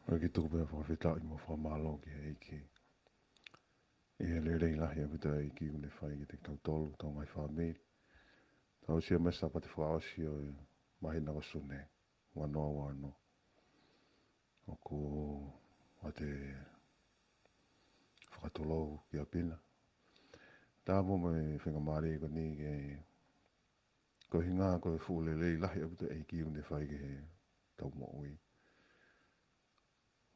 Ki tuku pia whakawhitai mo whamalo ki he iki. I he lere i lahi a pita e iki une whai ki te tau tolu, tau ngai whamiri. Tau sia mesa pati whaosi o e mahina o sune, wanoa wano. O ko a te whakatolou ki a pina. Tā mo me whenga maare ko ni ke ko hinga ko e fuulele i lahi a pita e iki une whai ki he tau mo ui.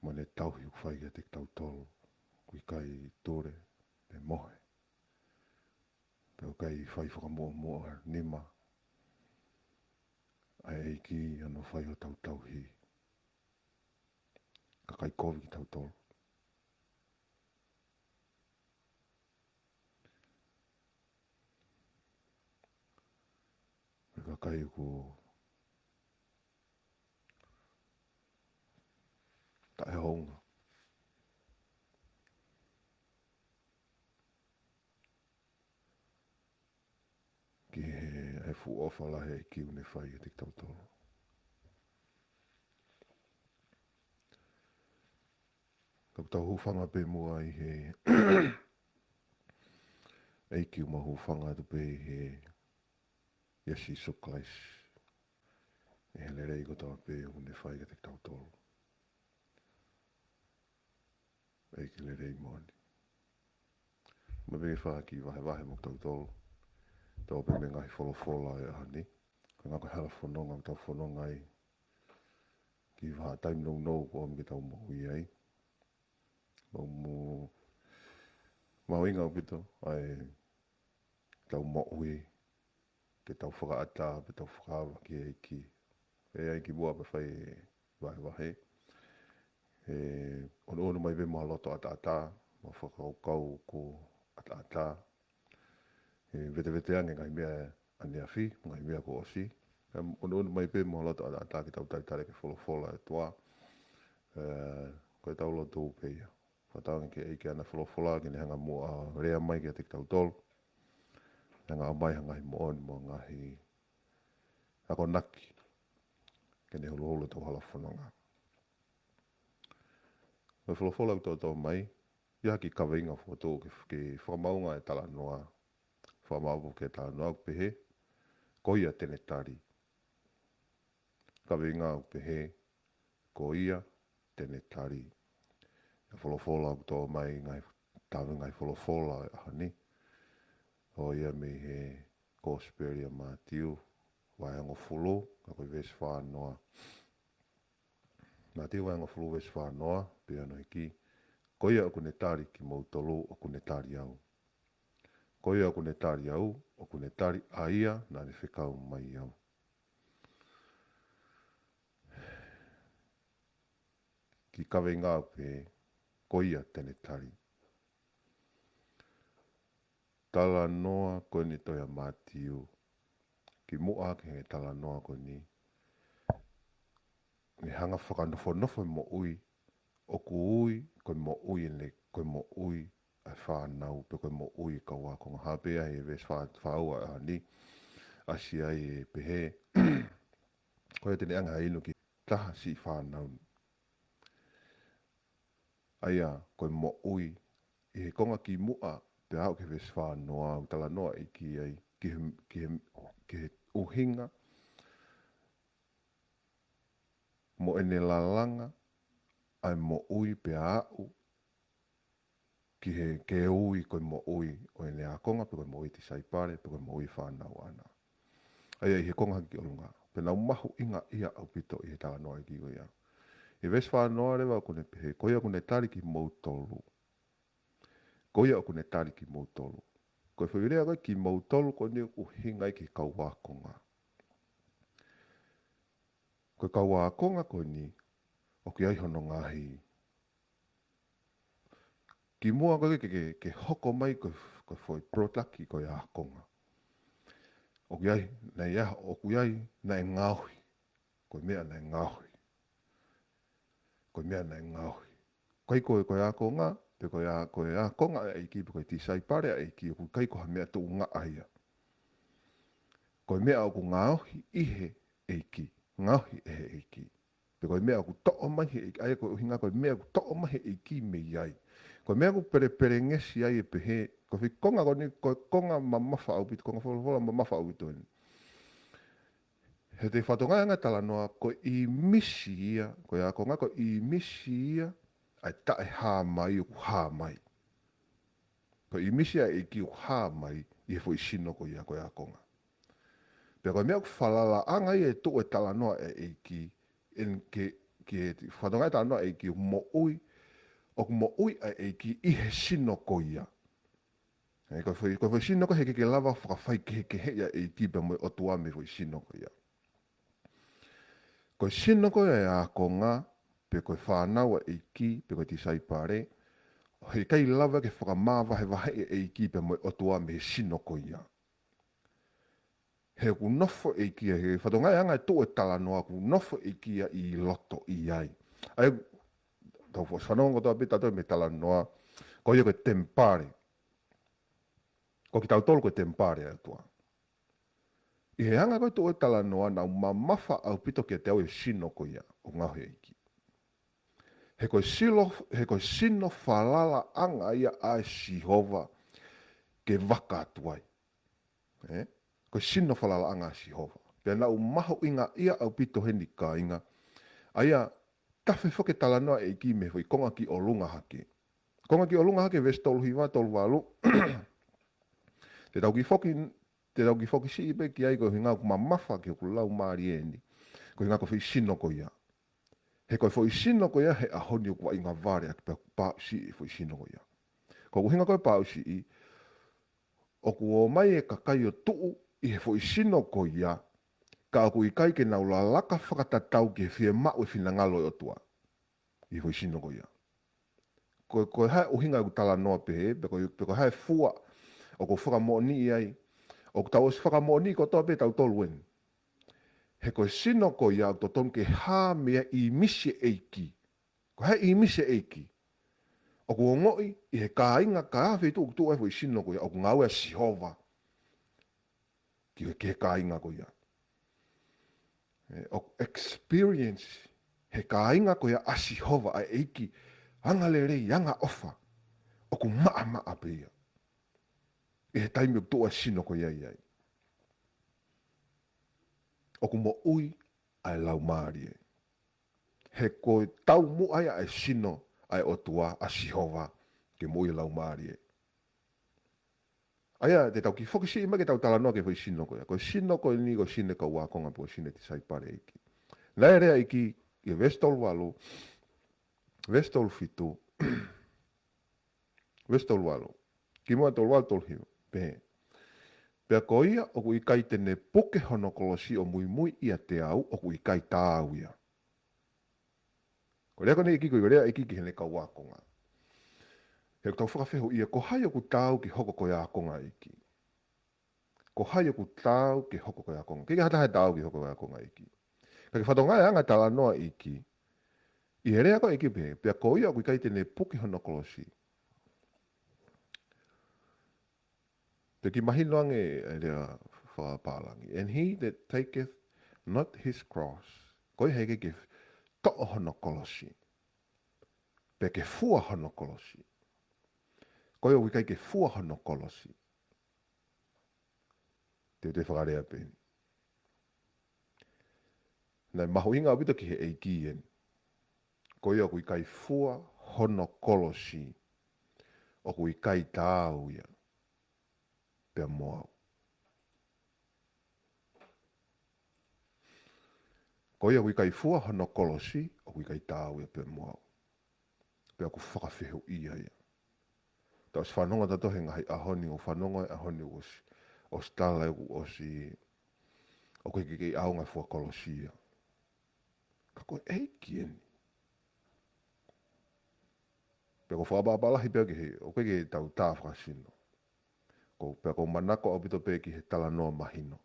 Ma ne tau hiu whai ki a te tau tolu. Kui kai tore, te mohe. Peo kai whai whakamoa moa nima. Ai eiki ano whai o tau tau hi. Ka kai kovi ki tau tolu. Ka kai ko tae honga. Ki he fu ofa la he ki une whai o te tau tolu. Ka tau hufanga pe mua i he eiki uma hufanga tu pe he Yasi Soklais. E he lere i ko tau pe une whai o te tau tolu. Eiki lere i moani. Ma pe wha ki wahe wahe mo tau tolu. Tau pe me ngahi wholo whola e ahani. Ko ngako hala whanonga tau whanonga i. Ki waha taim nong nou ko am ki tau mo hui ai. Mau mo mau inga o pito ai tau mo hui. Ke tau whakaata pe tau whakawa ki e ki. E ai ki mua pe whai wahe wahe. E ono mai pe mua loto ata ata. Ma whakau kau ko ata ata. E vete vete ange ngai mea ane afi, ngai mea ko osi. Ono mai pe mua loto ata ata ki tau taitare ke wholo e toa. Koe tau loto upeia. Whatanga ke eike ana wholofola ki ne hanga mua rea mai ki a te tau tolu. Hanga amai hanga hi mooni mo ngahi ako naki. Ke ne holo holo tau hala whanonga. Me wholofola ki tau mai. Ia ki kawainga whoto ki whamaunga e tala noa. Whamaupo ke tala noa pehe. Koia tene tari. Kawainga pehe. Koia tene tari. E wholofola ki tau mai ngai tawe ngai wholofola e ahani. O ia me he Kosperia Matiu. Waiango fulu, ka koe vesi whanoa. Matiu waiango fulu vesi whanoa, pia no hiki. Koia o kune tari ki mautolu o kune tari au. Koia o kune tari au, o kune tari aia, na ne whekau mai au. Ki kawe ngā pe, koia tene tari. Tala noa koe ni toia Matiu. Ki mua ke he tala noa koe ni. Ni hanga whakanofo nofo mo ui. O ku ui, koe mo ui ne, koe mo ui ai whanau, pe koe mo ui ka wā konga hapea he ves whaua a ni. Asi ai e pehe. Koe tene anga inu ki taha si whanau. Aia, koe mo ui. I he konga ki mua, te hao ke ves whanoa, utala noa i ki ai, ki he uhinga. Mo ene lalanga, ai mo ui pe au. Ki he ke ui koe mo ui o ene a konga, pe koe mo ui ti saipare, pe koe mo ui whanau ana. Aia i he konga ki olunga. Pe nau mahu inga ia au pito i he tala noa i ki o ia. I ves whanoa rewa kune pehe, koia kune tari ki mautolu. Koia o kune tari ki mautolu. Koe whairea koe ki mautolu koe ni uhinga i ki kauwakonga. Koe kauwakonga koe ni, o ki aihono ngahi. Ki mua koe ke hoko mai koe whai protaki koe a konga. O ki ai, nei aha, o ki ai, nei ngauhi. Koe mea nei ngauhi. Koe mea nei ngauhi. Koe a konga, pe koe a konga e iki, pe koe tisai pare e iki, o kai koha mea tu ngā aia. Koe mea o ku ngauhi ihe e iki. Ngauhi e iki. Pe koe mea ku to'o mai he ai koe hinga koe mea ku to'o mai he ki me ai. Koe mea ku pere ngesi ai e pehe. Koe fi konga koe konga mamafa au pito, konga fola mamafa au pito ni. He te whatonga anga tala noa koe i misi ia, koe a konga koe i misi ia, ai tae hā mai o ku hā mai. Koe i misi ai ki o hā mai, i he fo i sino koe ia koe a konga. Pea koe mea ku whalala anga i e to e tala noa e ki, en ke te whatonga e tala noa e ki o mo ui, o ku mo ui e ki i he sino koe ia. Koe fo sino koe he ke lava whakawhai ke he ia e ki pe mo o tua me fo i sino koe ia. Koe sino koe e a konga, pe koe whānaua e ki, pe koe ti saipare, he kai lava ke whakamāwa he wahe e ki pe mo o tua me he sino koe ia. He ku nofo e ki, he whatonga e anga e tō e tala noa ku nofo e ki i loto i ai. Ai, tau fos whanonga toa pita toi me tala noa, ko ia koe tempare. Ko ki tau tolu koe tempare a toa. I he anga koe tō e tala noa na mamafa au pito ki te au e sino ko ia, o ngahe e ki. He koe sino whalala anga ia a Sihova ke waka atuai. Koe sino whalala anga a Sihova. Pea na maho inga ia au pito he ni ka inga. Aia, tawhi whoke tala noa e ki me hui konga ki o lunga hake. Konga ki o lunga hake ves tolu hiwa tolu walu. Te tau ki whoki si ipe ki ai koe hinga kuma mafa ki o ku lau maari e ni. Koe hinga koe whi sino ko ia. He koe whi sino ko ia he ahoni o kua inga vare atu pia pāu si i whi sino ko ia. Ko hinga koe pāu si i, o ku o mai e kakai o tuu i he whi sino ko ia, ka aku i kai ke nau la laka whakatatau ki he whie mau e whina ngalo o tua. I whi sino ko ia. Koe hae o hinga ku tala noa pehe, pe koe hae fua o ko whakamoni i ai, o ku tau o si whakamoni ko toa pe tau tolu en. He koe sino ko ia to ton ke hā mea i misi eiki. Ko hae i misi eiki. O ku o ngoi i he kāinga ka hawhi tu e whi sino ko ia, o ku ngau e Sihova. Ki he kāinga ko ia. O experience he kāinga ko ia a Sihova a eiki. Anga le rei, anga ofa. O ku maa pe ia. E he taimi o toa sino ko ia iai. O ku mo ui ai lau maari e. He koe tau mu ai ai sino ai o tua a Sihova ke mo i lau maari e. Aia, te tau ki whokisi ima ke tau tala noa ke whai sino ko ia. Koe sino ko ni ko sine ka wakonga po sine ti saipare iki. Lai rea iki, i vestol walu, vestol fitu, vestol walu. Ki mua tol wal tol hiu, pehe. Pea ko ia, o ku i kai tene poke hono kolosi o mui mui ia te au, o ku i kai tāu ia. Ko rea kone iki, ko rea iki ki hene ka wakonga. He tau whakawheho ia, ko hai o ku tāu ki hoko ko ia konga iki. Ko hai o ku tāu ki hoko ko ia konga. Kiki hata hai tāu ki hoko ko ia konga iki. Kaki whatonga e anga tala noa iki. I he rea ko iki pehe, pea ko ia o ku i kai tene poke hono kolosi. Te ki mahino ange e rea whapālangi. And he that taketh not his cross, koi heke ke to'o hono kolosi. Pe ke fua hono kolosi. Koi o wikai ke fua hono kolosi. Te whakarea pēni. Nei maho inga awita ki he eiki en. Koi o wikai fua hono kolosi. O wikai tāu ia. Pea moau. Ko ia wikai fua hono kolosi, o wikai tāu ia pea moau. Pea ku whakawheho ia ia. Tau si whanonga tato he ngahi ahoni o whanonga e ahoni o stala e o si o koe kikei au ngai fua kolosi ia. Ka koe eiki eni. Pea ko whakababalahi pea ki he, o koe ke tau tā whakasino. Pea ko manako au pito pea ki he tala noa mahino.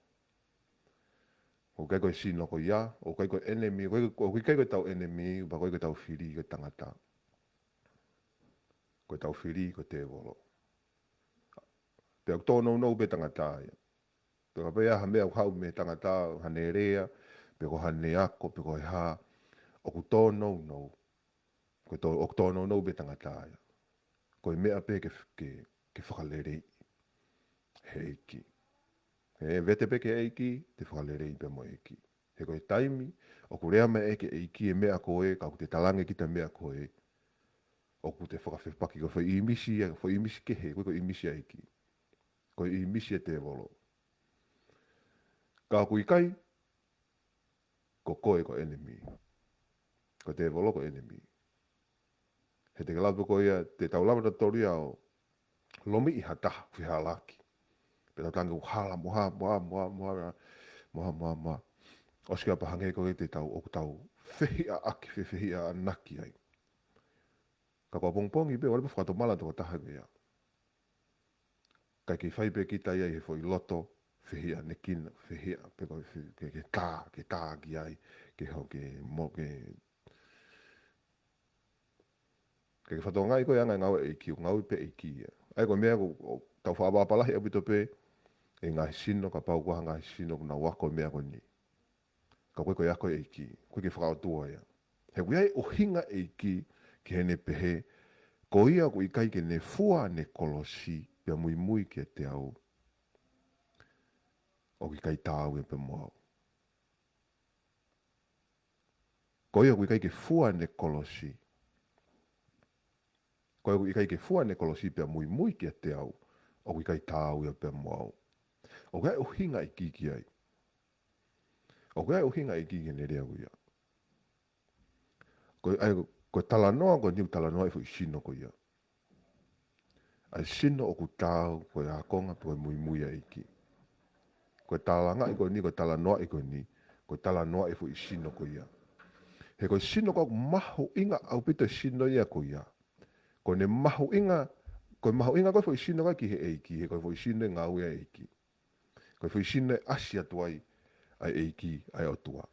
O kai koe sino ko ia, o kai koe enemy, o kai koe tau enemy, pa koe tau whiri koe tangata. Koe tau whiri koe te wolo. Pea tōnou nou pe tangata ia. Pea pea ha mea hau me tangata, hane rea, pea ko hane ako, pea koe ha, ku tō nou. Ko tō nou be tangata ia. Ko i mea pe ke whakalerei. He eiki. He vete pe ke eiki, te whakalerei pe mo eiki. He koe taimi, o ku rea mea eke eiki e mea koe, ka ku te talange ki te mea koe, o ku te whakawhepaki, ko i imisi ke he, ko i imisi eiki. Ko i imisi e te volo. Ka ku i kai, ko koe ko enemy. Ko te volo ko enemy. He te kalapu ko ia, te taulama na tori au, lomi i hataha, whiha laki. Peta tanga uhala, moha. Oski apa hange ko te tau, oku tau, whihi a aki, whihi a naki ai. Ka kua pongpongi pe, wale pa whakatomala toko taha ko ia. Kai ki whaipe ki tai ai, he fo i loto, whihi a nekina, whihi a, pe ko ke tā ki ai, ke hau ke mo ke whatongai koe anga ngau e ki, ngau pe e ki ia. Ai ko mea ko tau whaapapalahi au pito pe, e ngai sino, ka pau kua ngai sino, na wako mea ko ni. Ka koe koe ako e ki, koe ke whakaotua ia. He kuiai o hinga e ki, ke hene pehe, ko ia ko i kai ke ne fua ne kolosi, pia mui ke te au. O ki kai tāu e pe moau. Ko ia ko i kai ke fua ne kolosi. Ko ia ko i kai ke fua ne kolosi, pia mui ke te au. O ki kai tāu e pe moau. O kai o hinga i ki ai. O kai o hinga i ki ne rea kuia. Ko talanoa, ko niu talanoa e fu i sino ko ia. Ai sino o ku tāu, ko ia konga, ko mui a iki. Ko talanga i ko ni, ko talanoa i ko ni. Ko talanoa e fu i sino ko ia. He ko sino ko maho inga au pito sino ia ko ia. Ko ne maho inga ko fu i sino ka ki he eiki. He ko fu i sino ngā ue eiki. Ko fu i sino asia tuai ai eiki ai o tua.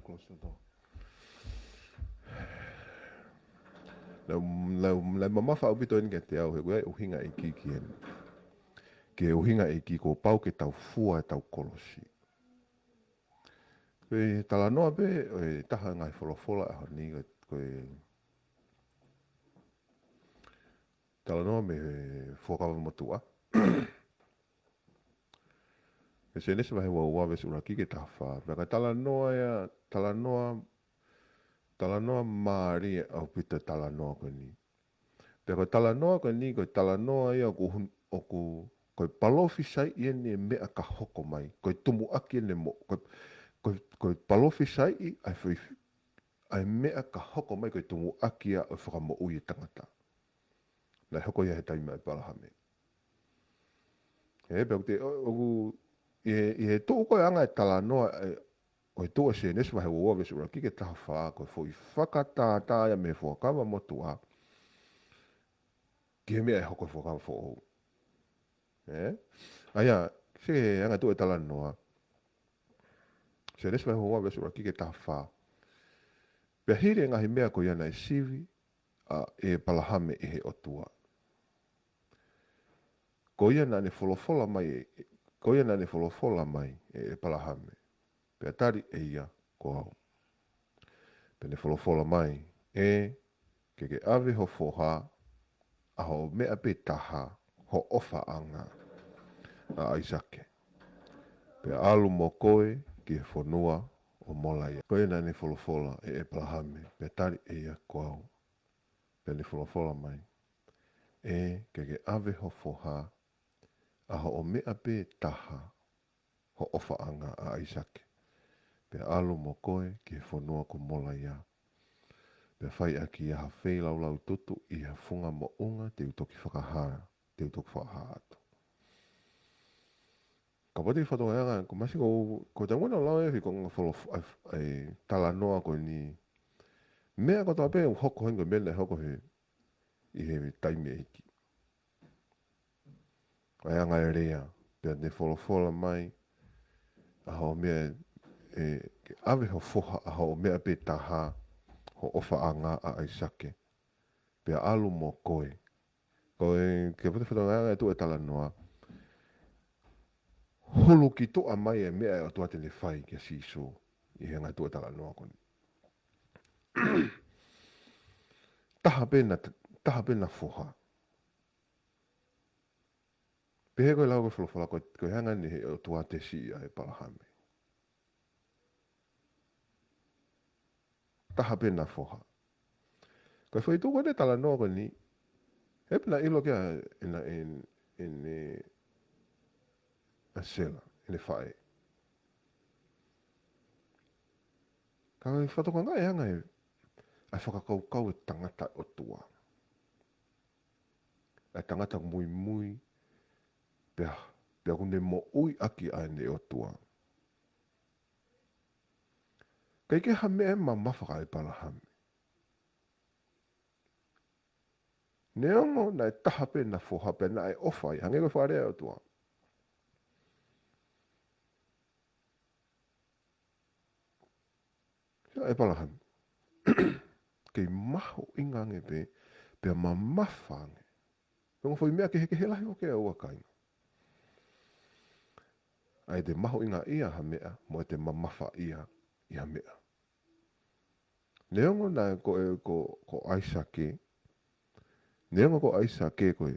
Close the door. La mama fa ubito ni ke te au he koe uhinga e ki ki en. Ke uhinga e ki ko pau ke tau fua e tau kolosi. Koe talanoa pe, e taha ngai wholofola a honi koe talanoa me whokawa motua. E se nese mahe ua vesu uraki ke taha wha. Paka talanoa maari au pita talanoa koe ni. Paka talanoa koe ni, koe talanoa ia koe palofi sai ia ni e mea ka hoko mai. Koe tumu aki ne mo. Koe palofi sai i ai mea ka hoko mai koe tumu aki a o whakamo ui e tangata. Nai hoko ia he taima e palahame. He pēku te i he tō koe anga e talanoa o he tō se nesu mahe ua vesu ura kike taha whaa koe fo i whakatātāia me whakawa motua. Ki he mea e hoko whakawa fo ou. Aia, se anga tō e talanoa. Se nesu mahe ua vesu ura kike taha whaa. Pea hiri ngahi mea ko iana e sivi e palahame e he otua. Ko iana ne wholofola mai e palahame. Pea tari e ia ko au. Pea ne wholofola mai e ke ave ho foha a ho mea pe taha ho ofa anga a Aisake. Pea alu mo koe ki he whanua o molaya. Ko iana ne wholofola e palahame. Pea tari e ia ko au. Pea ne wholofola mai e ke ave ho foha a ho mea pe taha ho ofa anga a Aisake. Pea alu mo koe ki he whanua ko molaya. Pea whai aki a hawhei lau tutu i ha funga mo unga te utoki whakahara, te utoki whakaha ato. Ka pati whatonga anga, ko masi ko tanguna lau e ko ngā wholo talanoa ko ni mea ko tape hoko hengo mena hoko he i he taime eki. Ai anga e rea, pea ne wholofola mai a ho mea ke ave ho foha a ho mea pe taha ho ofa anga a Aisake. Pea alu mo koe Ko e ke puta whakanga e tu e tala noa. Hulu ki toa mai e mea o tua te le whai kia siso. I henga tu e tala noa koni. Taha pena foha. Pehe koe lau koe whalawhala koe hanga ni he o tua te si a e palahame. Taha pena foha. Koe whai tu kone tala noa koni. He pena ilo kia in a sela, in e whae. Ka koe whatoko ngai hanga e ai whakakau e tangata o tua. Ai tangata mui mui. Pea kune mo ui aki ai ne o tua. Kei ke hame e ma mawhaka e palahame. Neongo na e taha pe na foha pe na e ofai. Hange koe wharea o tua. Sia e palahame. Kei maho inga nge pe ma mawhange. Nongo whai mea ke heke helahi o ke ua kainga. Ai te maho inga ia ha mea, mo e te ma mawha ia i ha mea. Neongo na ko aisake. Neongo ko aisake koe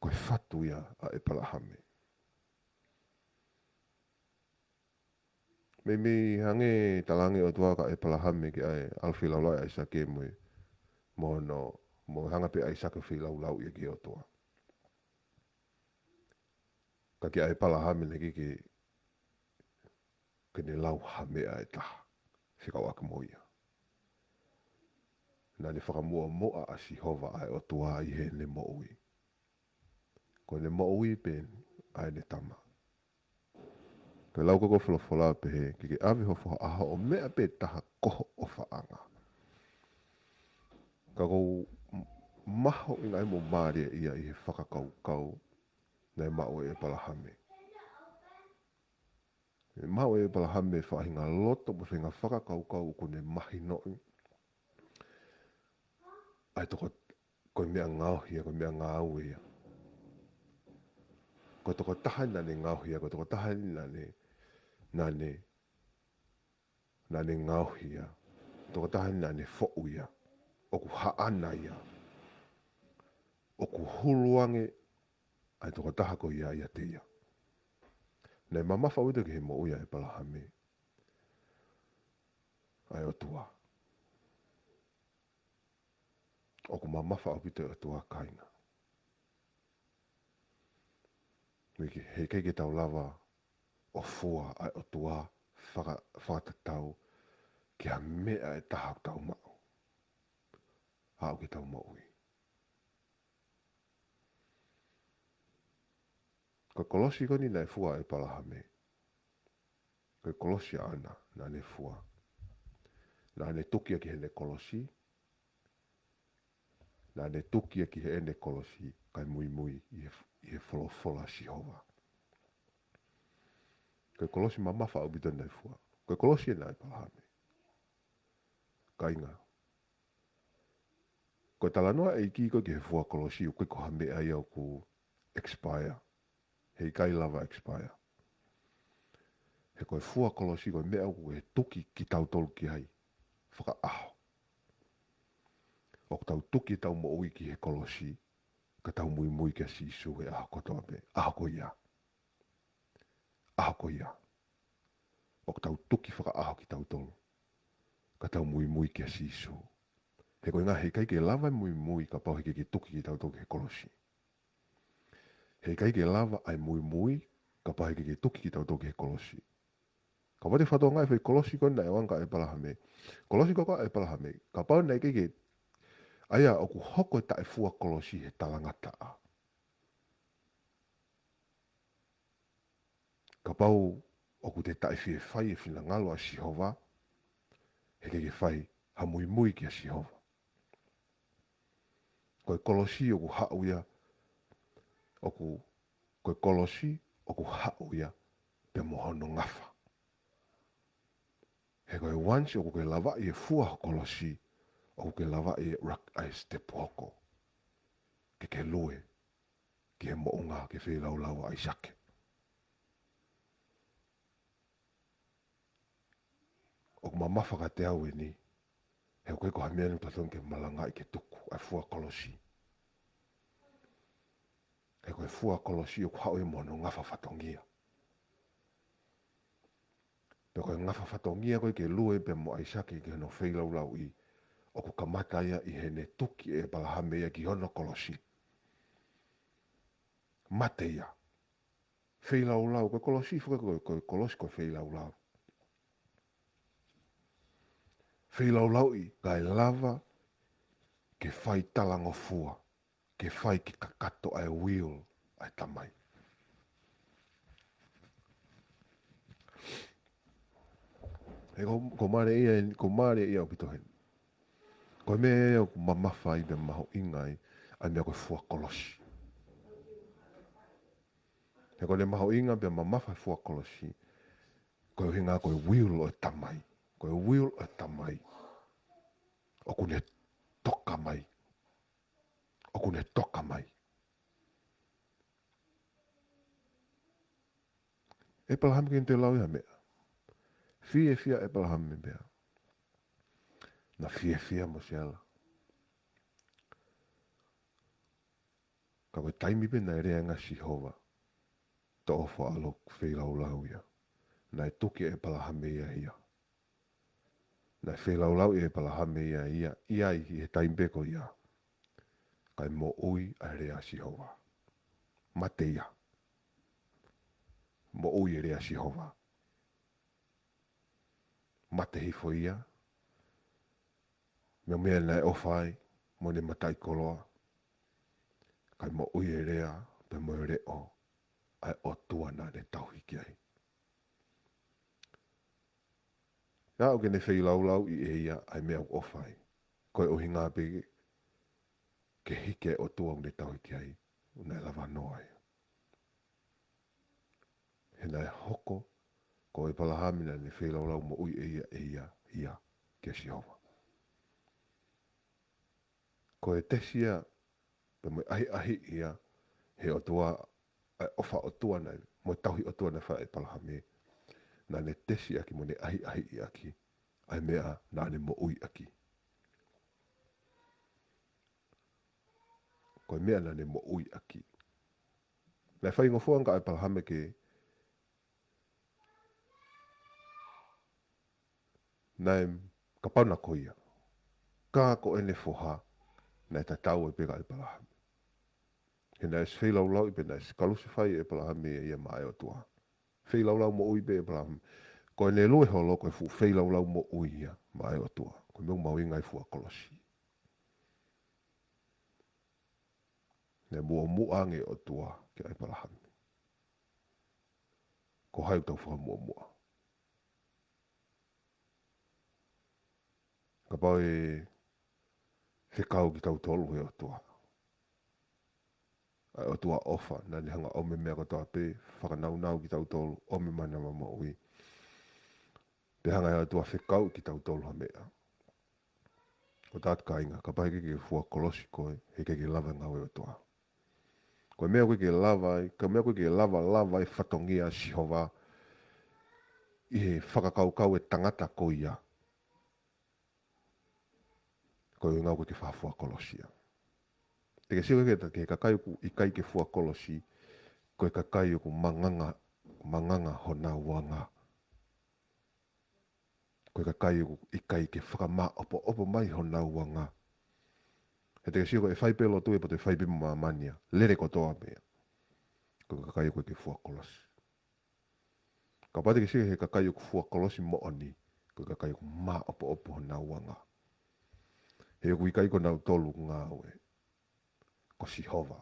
whatu ia a e palahame. Me hange talange o tua ka e palahame ki ai alfi laulai aisake mo hanga pe aisake fi lau ia ki o tua. Ka ki ai palahame ne ki ne lau ha mea e taha. Whikau aka mo ia. Na ne whakamua moa a Sihova ai o tua i he ne mo ui. Ko ne mo ui pen ai ne tama. Ke lau koko whalawhala pehe ki awi ho aha o mea pe taha koho o whaanga. Ka kou maho i ngai mo maaria ia i he whakakau nei mao e palahame. E mao e palahame whahinga loto mo whinga whakakau ko ne mahi noi. Ai toko koe mea ngauhia, koe mea ngāuia. Koe toko taha nane ngauhia, koe toko taha nane ngauhia. Toko taha nane fouia. Oku haana ia. Oku huluange ai toko taha ko ia te ia. Nei mamafa uita ki he mo uia e palahame. Ai o tua. Oku mamafa upita o tua kainga. Wiki he keike tau lava o fua ai o tua whakatatau ki a mea e taha tau mao. Hau ki tau mo ui. Ko kolosi koni nei fua e palahame. Ko kolosi ana na ne fua. Na ne tukia ki he ne kolosi. Na ne tukia ki he ne kolosi. Kai mui i he wholofola Sihova. Ko kolosi mamafa au bita nei fua. Ko kolosi e nei palahame. Kainga. Ko talanoa e ki he fua kolosi u ko hame ai au ku expire. Hei kai lava expire. He koe fua kolosi koe mea ku he tuki ki tau tolu ki hai. Whaka aho. O tau tuki tau mo ui ki he kolosi. Ka tau mui kia sisu he aho kotoa me. Aho ko ia. Aho ko ia. O tau tuki whaka aho ki tau tolu. Ka tau mui kia sisu. He koe ngā he kai ke lava mui ka pau he ki tuki ki tau tolu he kolosi. He kai ke lava ai mui ka pau he ki tuki ki tau tolu he kolosi. Ka wate whatoa ngai whai kolosi kona e wanga e palahame. Kolosi koko e palahame. Ka pau nei kei aia oku hoko e tae fua kolosi he talangata a. Ka pau oku te tae fie whai e whina ngalo a Sihova. He kei whai ha mui ki a Sihova. Koe kolosi oku hauia. Koe kolosi oku hauia pe mohono ngafa. He koe wansi oku ke lava i e fua kolosi. Oku ke lava i rak ai step hoko. ke loe, ke moonga, ke whelaulau ai sake. O mamafa ka te au ni, he koe ko hamea ni patong ke malanga i ke tuku, ai fua kolosi. He koe fua kolosi o kwa oe mono ngafa fatongia. Pe koe ngafa fatongia koe ke lue pe mo ai sake ke no whelaulau i, o ku kamata ia i hene tuki e palahame ia ki hono kolosi. Mate ia. Whelaulau, koe kolosi fuka koe kolosi koe whelaulau. Whelaulau i kai lava ke whai talango fua, ke whai ki kakato ai wheel ai tamai. E ko mare ia o pitohen. Koe mea ia o mamafa i me maho ingai, ai mea koe fua kolosi. He koe le maho inga be mamafa fua kolosi, koe hinga koe wheel o tamai. Koe wheel o tamai. O kune toka mai. O kune toka mai. E palahame ke te lau ia mea. Fia e palahame mea. Na fia mo siala. Ka koe taimi pe na ere anga si hova. Ta ofa alo whelau lau ia. Na e tuki e palahame ia ia. Na whelau lau e palahame ia ia. Ia i he taimi peko ia. Kai mo ui a rea si hova. Mate ia. Mo ui e rea si hova. Mate hifo ia. Mea mea na e ofai. Mo ne matai koloa. Kai mo ui e rea. Pe mo e reo. Ai o tuana ne tauhi ki ai. Ia o kene whailau i e ia ai mea o ofai. Koe o hinga pege. Ke hike o tuang ne tauhi ki ai. Unai lava noa ia. He nai hoko. Ko e palahamina ne whailau mo ui e ia. Ke si hova. Ko e tesia. Pe mo ahi ia. He o tua. Ofa o tuana. Mo tauhi o tuana wha e palahame. Na ne tesi aki mo ne ahi i aki. Ai mea na ne mo ui aki. Ko mea na ne mo ui aki. Na whai ngofuanga ai palahame ke. Nai kapana koia. Ka ko ene foha. Na ta tau e pega ai palahame. He na es whailau i pe na es kalusi whai e palahame e ia mai o tua. Whailau mo ui pe e palahame. Ko ene lue holo ko e fu whailau mo ui ia mai o tua. Ko meu mau ingai fua kolosi. Ne mua ange o tua ke ai palahame. Ko hai tau wha mua. Ka pau e whekau ki tau tolu he o tua. Ai o tua ofa na ni hanga ome mea katoa pe whakanau ki tau tolu ome mana mama ui. Pe hanga e o tua whekau ki tau tolu ha mea. Ko tātu ka inga, ka pahe ke fua kolosi koe, he ke lava ngau e o tua. Ko mea koe ke lava ai, ka mea koe ke lava ai whatongia si hova. I he whakakau e tangata ko ia. Ko i ngau koe ke whafua kolosia. Te ke siwa ke kakai ku i kai ke fua kolosi, ko e kakai ku manganga hona wanga. Ko e kakai ku i kai ke whakama opo mai hona wanga. He te ke siwa e whaipelo tu e po te whaipimu mamania, lere kotoa mea. Ko e kakai ku ke fua kolosi. Ka pate ke siwa he kakai ku fua kolosi mo oni, ko e kakai ku ma opo hona wanga. He ku i kai ko nau tolu ngā oe. Ko si hova.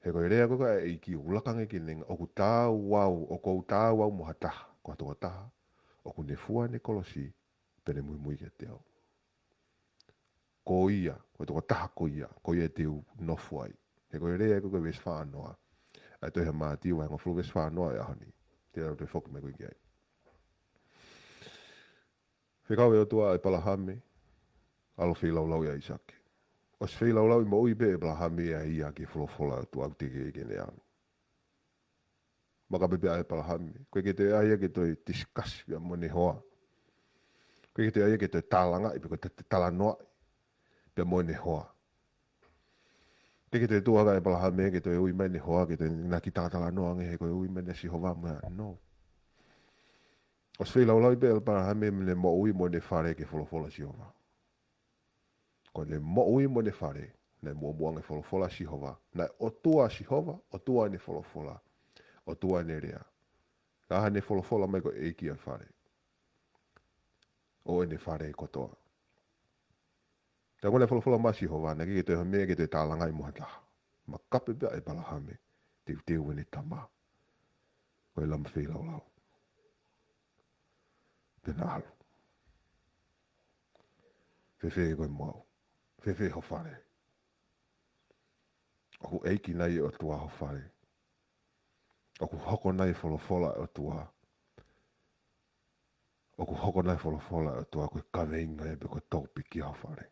He koe rea koe e iki ulakange ki nenga. O ku tā wau, o kou tā wau moha taha. Ko atoa taha. O ku ne fua ne kolosi. Pene mui ke te au. Ko ia. Ko atoa taha ko ia. Ko ia te u nofu ai. He koe rea koe wes whānoa. Ai toi he māti wa ngā fulu wes whānoa e ahani. Te rau te whoku me koe ki ai. Whikau e o tua e palahame. Alo whilau lau ia isake. O se whai lau lau I mo ui be e bala hame a ia ki wholofola tu au teke e kene anu. Maka bebe ai bala hame. Koe ke te aia ke toi discuss ia mone hoa. Koe ke te aia ke toi tālanga I pe koe te tala noa pe mone hoa. Koe ke te tuaga e bala hame ke toi ui mene hoa ke toi nga ki tātala noa nge he koe ui mene si hova mga. No. O se whai lau lau I be e bala hame mene mo ui mone whare ke wholofola si hova. Ko le mo ui mo ne whare, nei mua muange wholofola si hova, nei o tua si hova, o tua ne wholofola, o tua ne rea. Kaha ne wholofola mai ko eiki a whare. O e ne whare e kotoa. Ka kone wholofola ma si hova, nei ki te hame ke te tālanga I moha taha. Ma kape bea e bala hame, te teu ne tama. Ko e lama whi lau lau. Tena alu. Whewhe koe mau. Whewhe ho whare. Oku eiki nei o tua ho whare. Oku hoko nei wholofola o tua. Oku hoko nei wholofola o tua koe kaweinga e be koe taupi ki ho whare.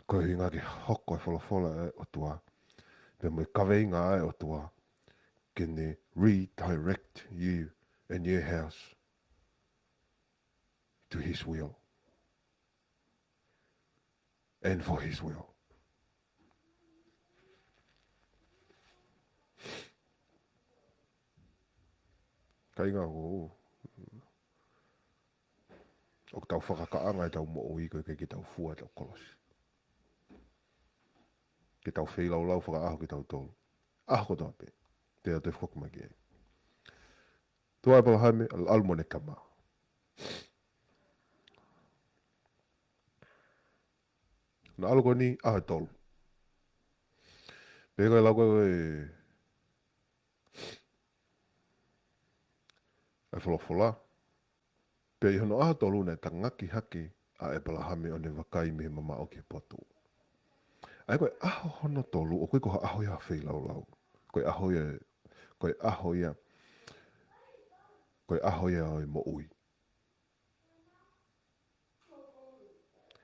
Koe hinga ki hoko e wholofola e o tua. Pe mo kaweinga e o tua. Kene redirect you and your house to his will. And for his will. Ka inga o. O tau whakakaanga e tau mo ui koe ki tau fua tau kolosi. Ki tau whailau lau whakaaho ki tau tolu. Aho ko tau pe. Te au te whakumaki e. Tua e pala haime al mo ne kama. Na alo ko ni aho tolu. Pe koe lau koe e wholofola. Pe I hono aho tolu ne ta ngaki haki a e pala hame o ne wakai me mama o ke potu. Ai koe aho hono tolu o koe koha aho ia whailau lau. Koe aho ia koe aho ia koe aho ia o mo ui.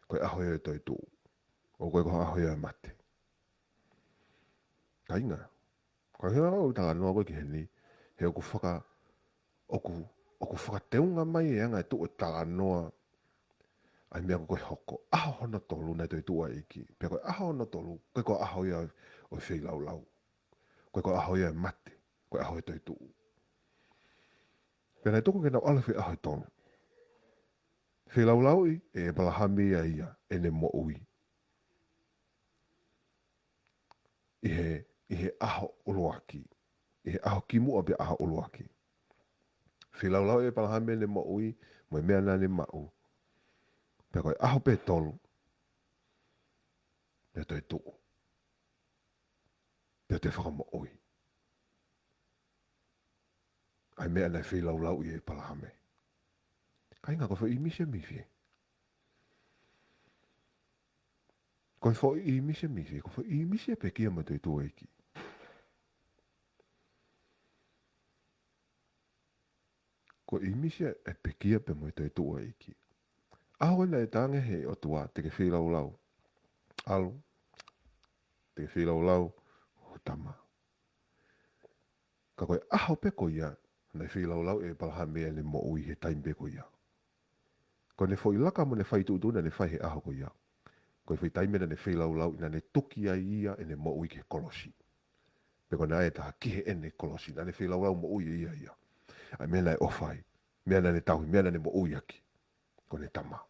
Koe aho ia toi tu. O koe koha aho ia mate. Ka inga. Koe hea o tala noa koe ki heni. He oku whaka oku whakateunga mai e anga e tu o tala noa. Ai mea koe hoko. Aho hono tolu nei toi tua iki. Pea koe aho hono tolu. Koe koe aho ia o whi lau lau. Koe koe aho ia mate. Koe aho ia toi tu. Pea nei toko ke nau ala whi aho tolu. Whi lau lau I e balahami ia e ne mo ui. I he aho uluaki. I he aho kimu o be aho uluaki. Whi lau lau e balahami ne mo ui. Mo mea nani mau. Pea koe aho pe tolu. Pea toi tu. Pea te whaka mo ui. Ai mea nei whi lau lau I e balahami. Ka inga koe I mise mifi. Koe I mise mifi. Koe I mise pe kia ma toi tu eiki. Ko I mise e pekia pe mo toi tua iki. Aho na e tange he o tua te ke whilau lau. Alo. Te ke whilau lau o tama. Ka koe aho pe ko ia. Na whilau lau e palahame e ne mo ui he taim pe ko ia. Ko ne foi laka mo ne whai tu na ne whai he aho ko ia. Ko e whai taime na ne whilau lau ina ne tuki a ia e ne mo ui ke kolosi. Pe ko na e taha kihe e ne kolosi. Na ne whilau lau mo ui ia ia. Ai mea na e ofai. Mea na ne tauhi. Mea na ne mo ui aki. Ko ne tama.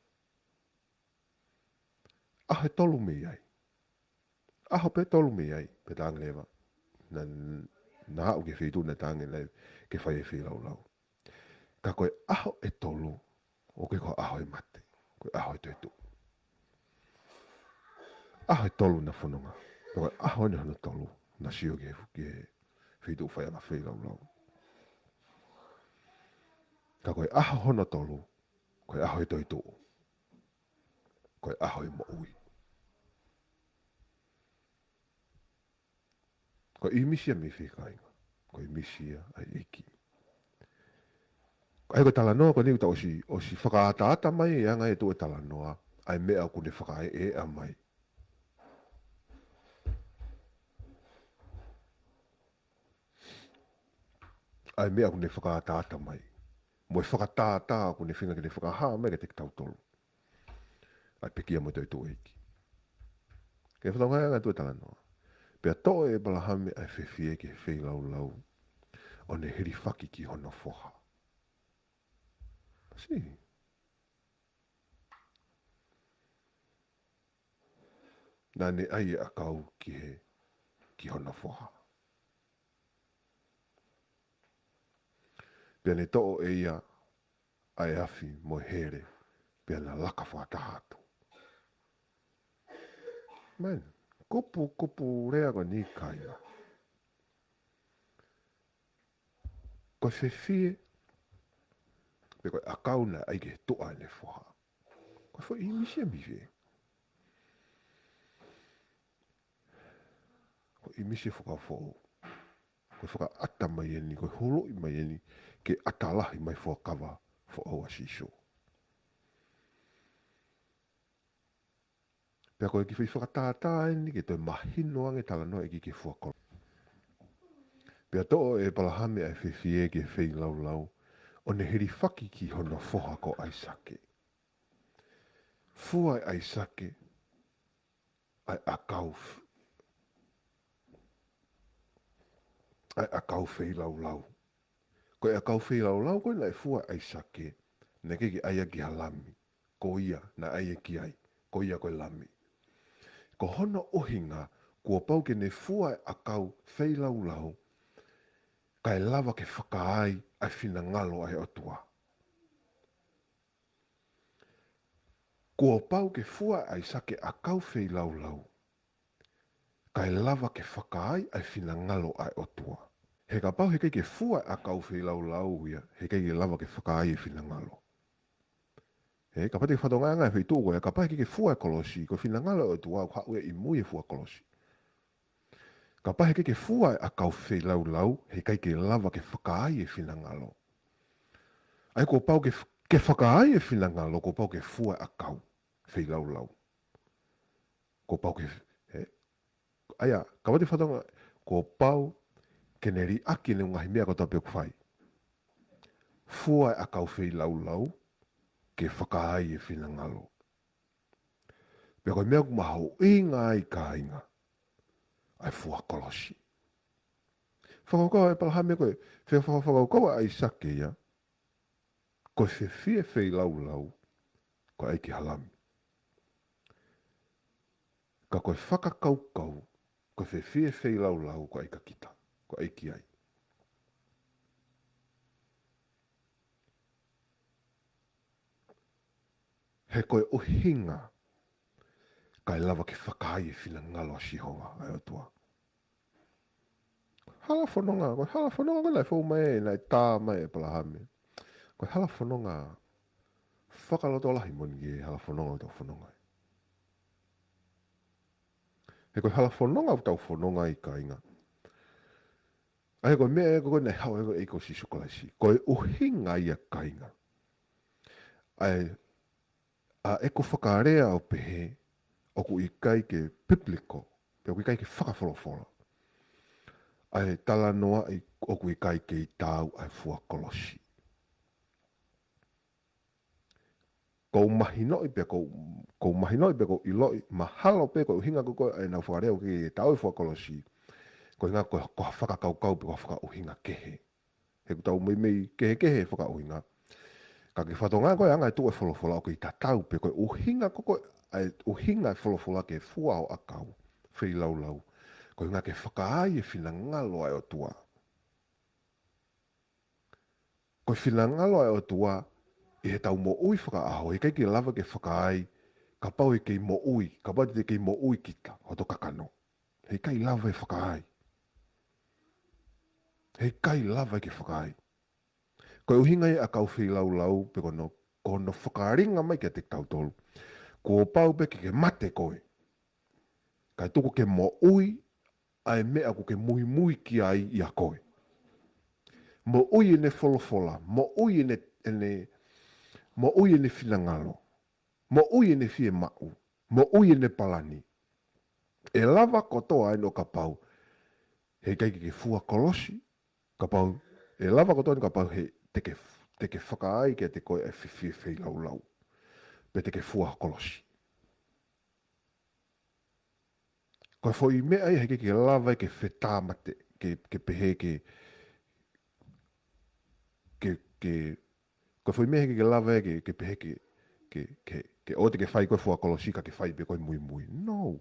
Aho e tolu me iai. Aho pe tolu me iai. Pe tangi lewa. Na hau ke whitu na tangi le ke whai e whilau lau. Ka koe aho e tolu. O ke koe aho e mate. Koe aho e tuetu. Aho e tolu na whanonga. Ka koe aho e hana tolu. Na sio ke whitu whai anga whilau lau. Ka koe aho hona tolu. Koe aho e tuetu. Koe aho e mo ui. Ko I misia mi whikainga. Ko I misia ai eki. Ai ko tala noa ko ni ta o si whakaata mai e anga e tu e tala noa. Ai mea ko ne whakae e a mai. Ai mea ko ne whakaata mai. Mo e whakatata ko ne whinga ki ne whakaha mai ke te tau tolu. Ai pekia mo te tu eiki. Ke whatonga anga tu e tala noa. Pea to e balahame ai whewhie ke whei lau lau. O ne hiri whaki ki hono whoha. Si. Nā ne ai a kau ki hono whoha. Pea ne to e ia ai afi mo here. Pea na laka whakatahatu. Man, kupu rea ko ni kaina. Ko whewhie. Pe koe akau na ai ke toa ne whoha. Ko wha i misi a miwe. Ko i misi whaka whao. Ko whaka ata mai eni, ko holo i mai eni, ke atalahi mai whakawa whao a siso. Pea koe ki whi whakatātā eni, ke toi mahino ange tala noa e ki whakolo. Pea toa e palahame ai whewhie ke whei lau lau, o ne heri whaki ki hono whoha ko aisake. Fua ai sake, ai akau whei lau lau. Koe akau whei lau lau, koe nai fua ai sake, ne keki aia ki halami, ko ia na aia ki ai, ko ia koe lami. Ko hono ohinga, kua pau ke ne fua akau whei lau lau, kai lava ke whakaai ai whina ngalo ai otua. Kua pau ke fua ai sake akau whei lau lau, kai lava ke whakaai ai whina ngalo ai otua. He ka pau he kei ke fua akau whei lau lau ia, he kei ke lava ke whakaai ai whina ngalo. He ka pate whatonga ngai whei tōko, ka pau he kei ke fua kolosi, ko whina ngalo ai otua, ka ue i mui e fua kolosi. Ka pau he kei ke fua akau whei lau lau, he kei ke lava ke whakaai ai whina ngalo. Ai ko pau ke whakaai e whina ngalo, ko pau ke fua akau whei lau lau. Ko pau ke... Aia, ka wate whatonga, ko pau ke ne ri aki ne ngahi mea ko tape ku whai. Fua akau whei lau lau, ke whakaai e whina ngalo. Pea koe mea ku maho inga ai ka inga, ai fua kolosi. Whakaukawa e palahame koe, whakaukawa ai sake ia, koe whie whei lau lau, ko ai ki halami. Ka koe whakakaukau, ko whie whei lau lau, ko ai ka kita, ko ai ki ai. He koe o hinga, kai lava ke whakaai e whina ngalo a sihonga, ai o tua. Hala whanonga, koe lai whau mai, nai tā mai e palahame. Koe hala whanonga, whakaloto lahi moni e hala whanonga o tau whanonga. He koe hala whanonga o tau whanonga i ka inga. Ai koe mea e koe nei hau e koe eiko si sukalaisi. Koe o hinga i a ka inga. Ai, a eko whakarea o pehe, o ku i kai ke pipliko, pe o ku i kai ke whakawholofola. Ai tala noa i o ku i kai ke i tāu ai fua kolosi. Kou mahinoi pe kou mahinoi pe kou iloi, mahalo pe kou hinga koko ai nau whakarea o ke tāu ai fua kolosi. Ko inga ko whakakaukau pe ko whaka uhinga kehe. He kutau mei kehe whaka uhinga. Ka ke whatonga koe anga e tu e wholofola o ke i tatau pe koe uhinga koko ai uhinga e wholofola ke fua o akau. Whei lau lau. Ko inga ke whakaai e whina ngalo ai o tua. Ko whina ngalo ai o tua i he tau mo ui whakaaho. He keiki lava ke whakaai ka pau i kei mo ui. Ka pau i kei mo ui kita. Hoto kakano. He kai lava e whakaai. Hei kai lava ke whakaai. Koe uhinga e a kau whi lau lau pe kono whakaaringa mai ke te tautolu. Ko pau pe ke mate koe. Kai tuku ke mo ui ai mea ku ke mui ki ai i a koe. Mo ui e ne wholofola. Mo ui e ene mo ui ene finangalo, mo ui ene fie mau, mo ui ene palani. E lava kotoa eno ka pau, he kai ke fua kolosi, ka pau, e lava kotoa eno ka pau he te ke whakaai ke te koe e whiwhi whi lau lau, pe te ke fua kolosi. Koe fwoi mea i he ke lava ke whetāmate, ke pehe koe fwoi mea ke lava ke pehe ke o te ke whai koe fua kolosi ka ke whai pe koe mui mui. No.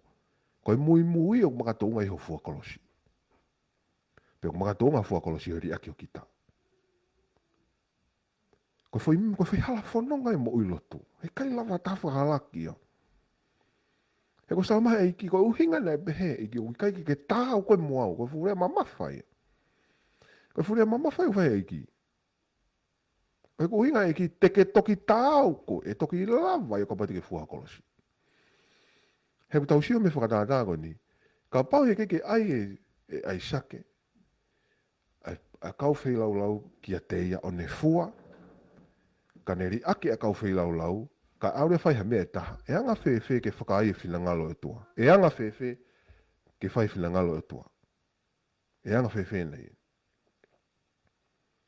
Koe mui mui o makatonga i ho fua kolosi. Pe o makatonga fua kolosi hori aki o kita. Koe fwoi hala whanonga i mo uilotu. He kai lava tawha halaki o. He ko sama e ki koe uhinga nei pehe i ki o kai ki ke tāo koe moau. Koe furea mamawhai. Koe furea mamawhai uwhai e ki. Koe ko uhinga e ki teke toki tāo ko. E toki lava i o kapati ke fua kolosi. He ku tau sio me whakatātāko ni. Ka pau he keke ai sake. A kau whai lau lau ki a teia o ne fua. Ka neri ake a kau whai lau lau. Ka aure whai ha mea taha. E anga whewhe ke whakaai e whinangalo e tua. E anga whewhe ke whai whinangalo e tua. E anga whewhe nei.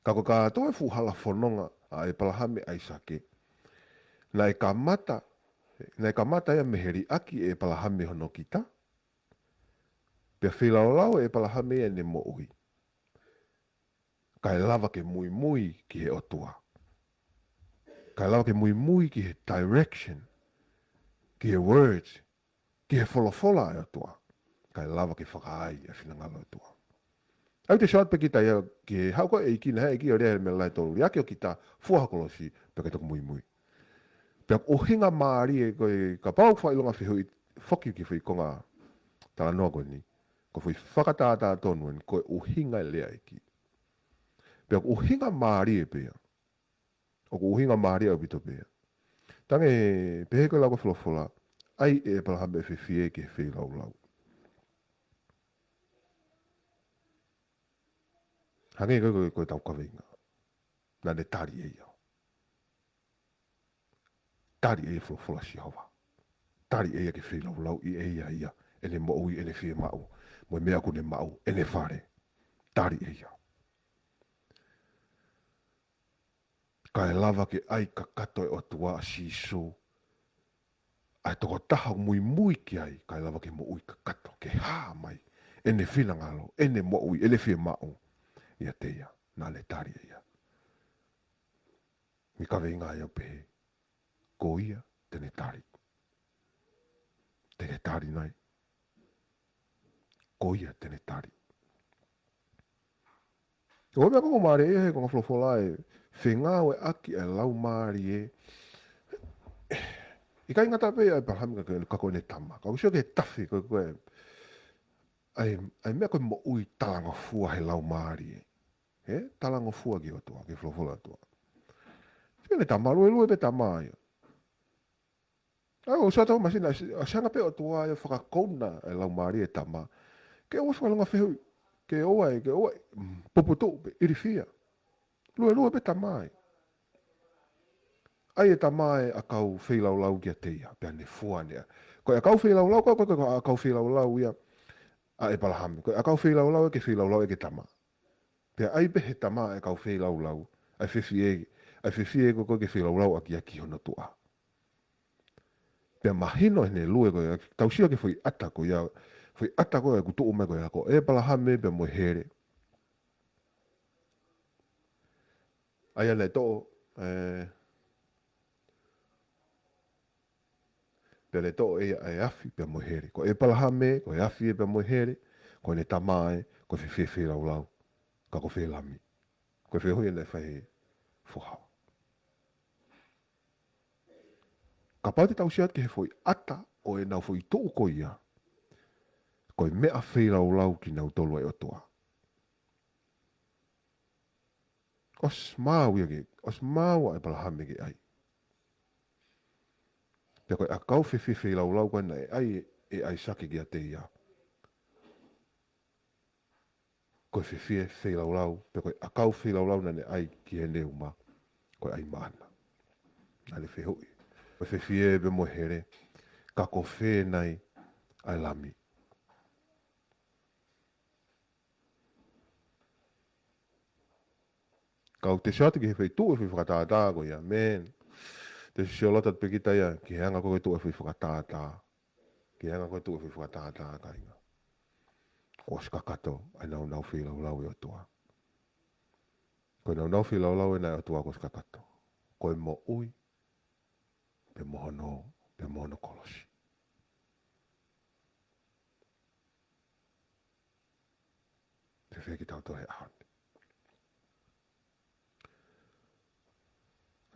Ka ko ka toa fuhala whanonga a e palahame ai sake. Na e ka mata. Na e ka mata ea meheri aki e palahame hono kita. Pea whelau lau e palahame e ne mo ui. Ka e lava ke mui mui ki he otua. Ka e lava ke mui mui ki he direction. Ki he words. Ki he wholofola e otua. Ka e lava ke whakaai e whinangalo otua. Au te shot pe kita ia ki hauko e iki na he iki o rea me lai tolu. Ia ki o kita fuahakolosi pe ke toko mui mui. Pea o hinga maari e koe ka pau whailonga whihui whoki ki whi konga tala noa koe ni. Ko whi whakatātā tonu en koe o hinga lea iki. Pea o hinga maari e pea. O ko hinga maari au bito pea. Tange pehe koe lau ko wholofola. Ai e palahambe whiwhie ki whi lau lau. Hange koe tau kawinga. Nā ne tari e iau. Tari e wholofola si hawa. Tari e ia ki whi lau lau i e ia ia. Ene mo ui ene whi mau. Mo mea kune mau ene whare. Tari e iau. Ka e lava ke ai ka kato e o tua a siso. Ai toko taha mui mui ki ai. Ka e lava ke mo ui ka kato ke haa mai. Ene whina ngalo. Ene mo ui. Ene whi mau. Ia te ia. Nā le tari e ia. Mi kawe inga ia pehe. Ko ia tene tari. Tene tari nai. Ko ia tene tari. O mea koko maare e he konga wholofola e. Whenga o e aki e lau maari e. I kai ngata pe ai parhamika ke kako ne tama. Ka usio ke tafi koe. Ai mea koe mo ui talanga fua he lau maari e. He? Talanga fua ki o tua. Ke wholofola tua. Sio ne tama. Lue pe tama ia. Ai o sata o masina. Sanga pe o tua e whakakona e lau maari e tama. Ke o whakalanga whehui. Ke oa. Popoto. Iri fia. Lue pe tama ia. Ai e tamae a kau whailau ki a teia, pia ne fua nea. Koe a kau whailau, koe a kau whailau ia, a e palahame. Koe a kau whailau e ke whailau e ke tama. Pia ai pehe tama e kau whailau, ai whewhie koe ke whailau a ki hono tua. Pia mahino hene lue koe, tausia ke whai ata koe ia, whai ata koe ku tuu me koe ako, e palahame pia moe here. Ai ane to, pe le to e afi pe mo here ko e palahame ko e afi pe mo here ko ne tamae ko fe lau ka ko fe lami ko fe hoi ne fai foha ka pati tau siat ke foi ata o e nau foi to ko ia ko e mea fe lau ki nau tolu e otua os mau ia ke os mau e palahame ke ai pe ko a kau fe lau ko nei ai e ai sake ki a te ia ko fe lau pe ko a kau fe lau na ne ai ki e neu ma koe ai mana. Nā le whehui. Koe whewhie be mo here. Ka ko whē nei ai lami. Kau te siate ki he whai tu e whi whakatātā ko ia. Men, te siolata te pekita ia, ki hanga koe tu e whi whakatātā. Ki hanga koe tu e whi whakatātā ka inga. O skakato, ai nau nau whi lau lau e o tua. Koe nau nau whi lau lau e nai o tua ko skakato. Koe mo ui, pe mohono kolosi. Te wheki tau tohe ahon.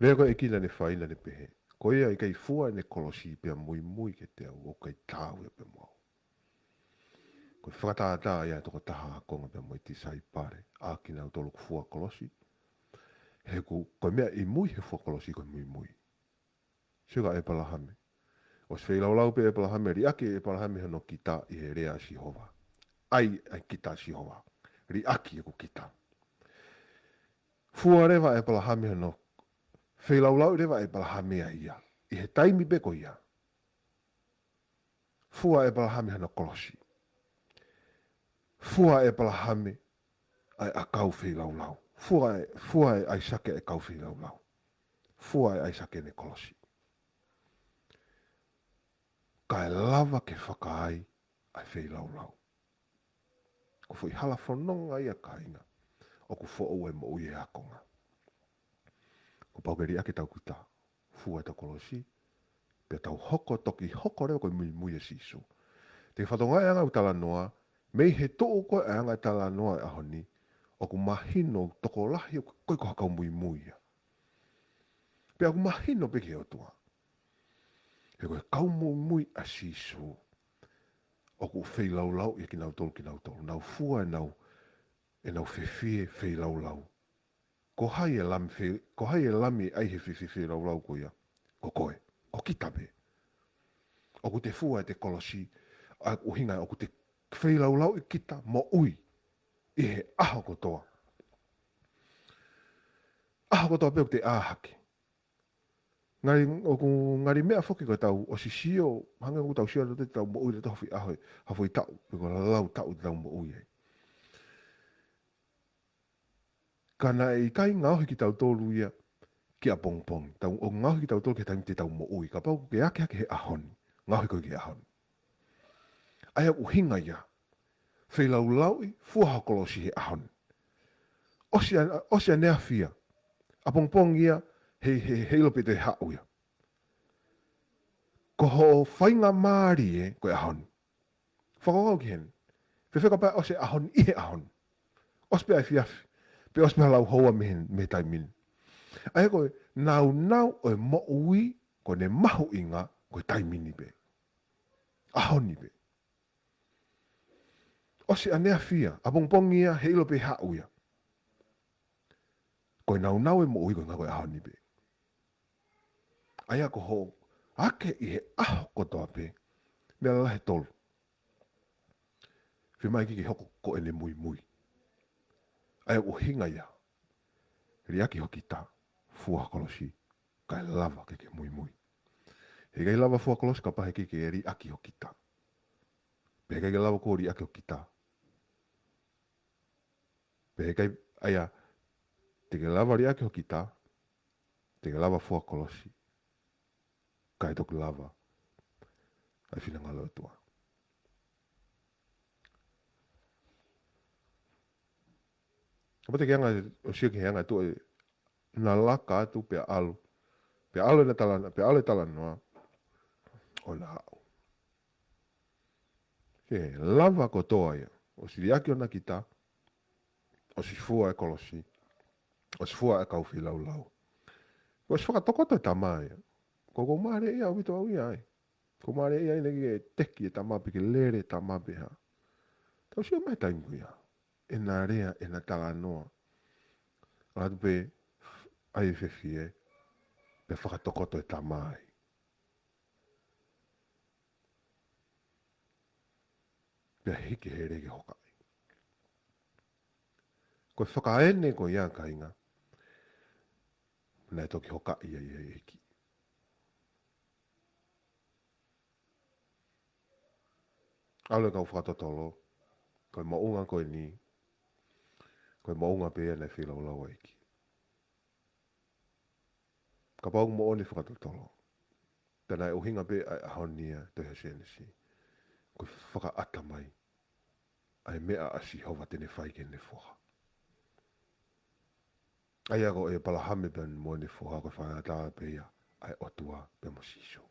Rea koe e kila ne whaina ne pehe. Koe ia i kei fua ne kolosi pia mui mui ke te au o kei tāu e pe mau. Koe whakatātā ia toko taha a konga pia mui ti sai pare. A kina au tolu fua kolosi. He ku, koe mea i mui he fua kolosi koe mui mui. Siga e palahame. O se lau lau pe e palahame ri aki e palahame hano kita i he rea si hova. Ai kita si hova. Ri aki e ku kita. Fua rewa e palahame hano. Whailau lau rewa e palahame a ia. I he taimi beko ia. Fua e palahame hano kolosi. Fua e palahame ai a kau whailau lau. Fua e ai sake e kau whailau lau. Fua e ai sake ne kolosi. Ka e lava ke whakaai ai whailau lau. Ko fui hala whanonga ia ka inga. O ku fo e mo ui e akonga. Ko pau keri ake tau kuta. Fua e tau kolosi. Pea tau hoko toki hoko reo koe mui e sisu. Te whatonga e anga utala noa. Mei he tō koe e anga utala noa e ahoni. O ku mahino toko lahi o koe ko hakau mui ia. Pea ku mahino peke o tua. He koe kau mui a sisu. O ku whei lau lau i ki nau tolu ki nau tolu. Nau fua e nau whewhie lau lau. Ko hai e lami ai he whewhie lau lau ko ia. Ko koe. Ko kitabe. O ku te fua e te kolosi. A ku hinga o ku te whei lau lau i kita mo ui. I he aho kotoa. Aho kotoa peo te ahake. Ngari mea whoki koe tau o si sio. Hanga ku tau sio te tau mo ui le tohwi ahoe. Hafoi tau. Peko lau tau te tau mo ui e. Kana e kai ngauhi ki tau tolu ia ki a pongpong. Tau o ngauhi ki tau tolu ke taimi te tau mo ui. Ka pau ke ake he ahoni. Ngauhi koe ke ahoni. Aia uhinga ia. Whei lau laui fuaha kolosi he ahoni. Osia nea fia. A pongpong ia he lope te hau ia. Ko ho whainga maari e koe ahoni. Whakakau ki hen. Whewheka pai ose ahoni i he ahoni. Ospe ai fiafi. Pe ospe halau hoa me taimini. Ai koe nau o mo ui ko ne mahu inga ko taimini be. Ahoni be. O se anea fia, apongpongi ia heilo pe hau ia. Ko nau e mo ui ko nga ko ahoni be. Ai ko ho ake i he aho kotoa pe. Mea lahe tolu. Whimai ki hoko ko ene mui. Ai ko hinga ia. Riaki hoki ta. Fua kolosi. Kai lava ke mui. He kai lava fua kolosi ka pahe ke eri aki hoki ta. Pe kai lava ko ri aki hoki ta. Pe kai aia. Te ke lava ri aki hoki ta. Te ke lava fua kolosi. Kai toku lava. Ai fina ngalo tua. Apa te ke anga o sia ke anga tu na laka atu pe alu. Pe alu na talana, pe alu talana noa. O na hao. Ke lava ko toa ia. O si riaki ona kita. O si fua e kolosi. O si fua e kauwhi lau. O si whakatoko to tama ia. Ko maare ia o wito au ia ai. Ko maare ia ina ki teki e tama pe ke lere tama pe ha. Tau si o mai taimu ia. E nā rea e nā tala noa. Atu pe ai whewhie. Pe whakatoko to tama ai. Pea hiki he rege hoka ai. Koe whakaene ko ia ka inga. Nai toki hoka ia hiki. Alu kau whakatotolo, koe maunga koe ni, koe maunga pēa nei whilau hiki. Ka pau mo oni whakatotolo. Tēnā uhinga pē ai ahonia te hesenesi. Koe whakaata mai. Ai mea asi hova tene whaike ne whoha. Ai ako e palahame ben mo ne whoha koe whangata pēa ai otua pe mo siso.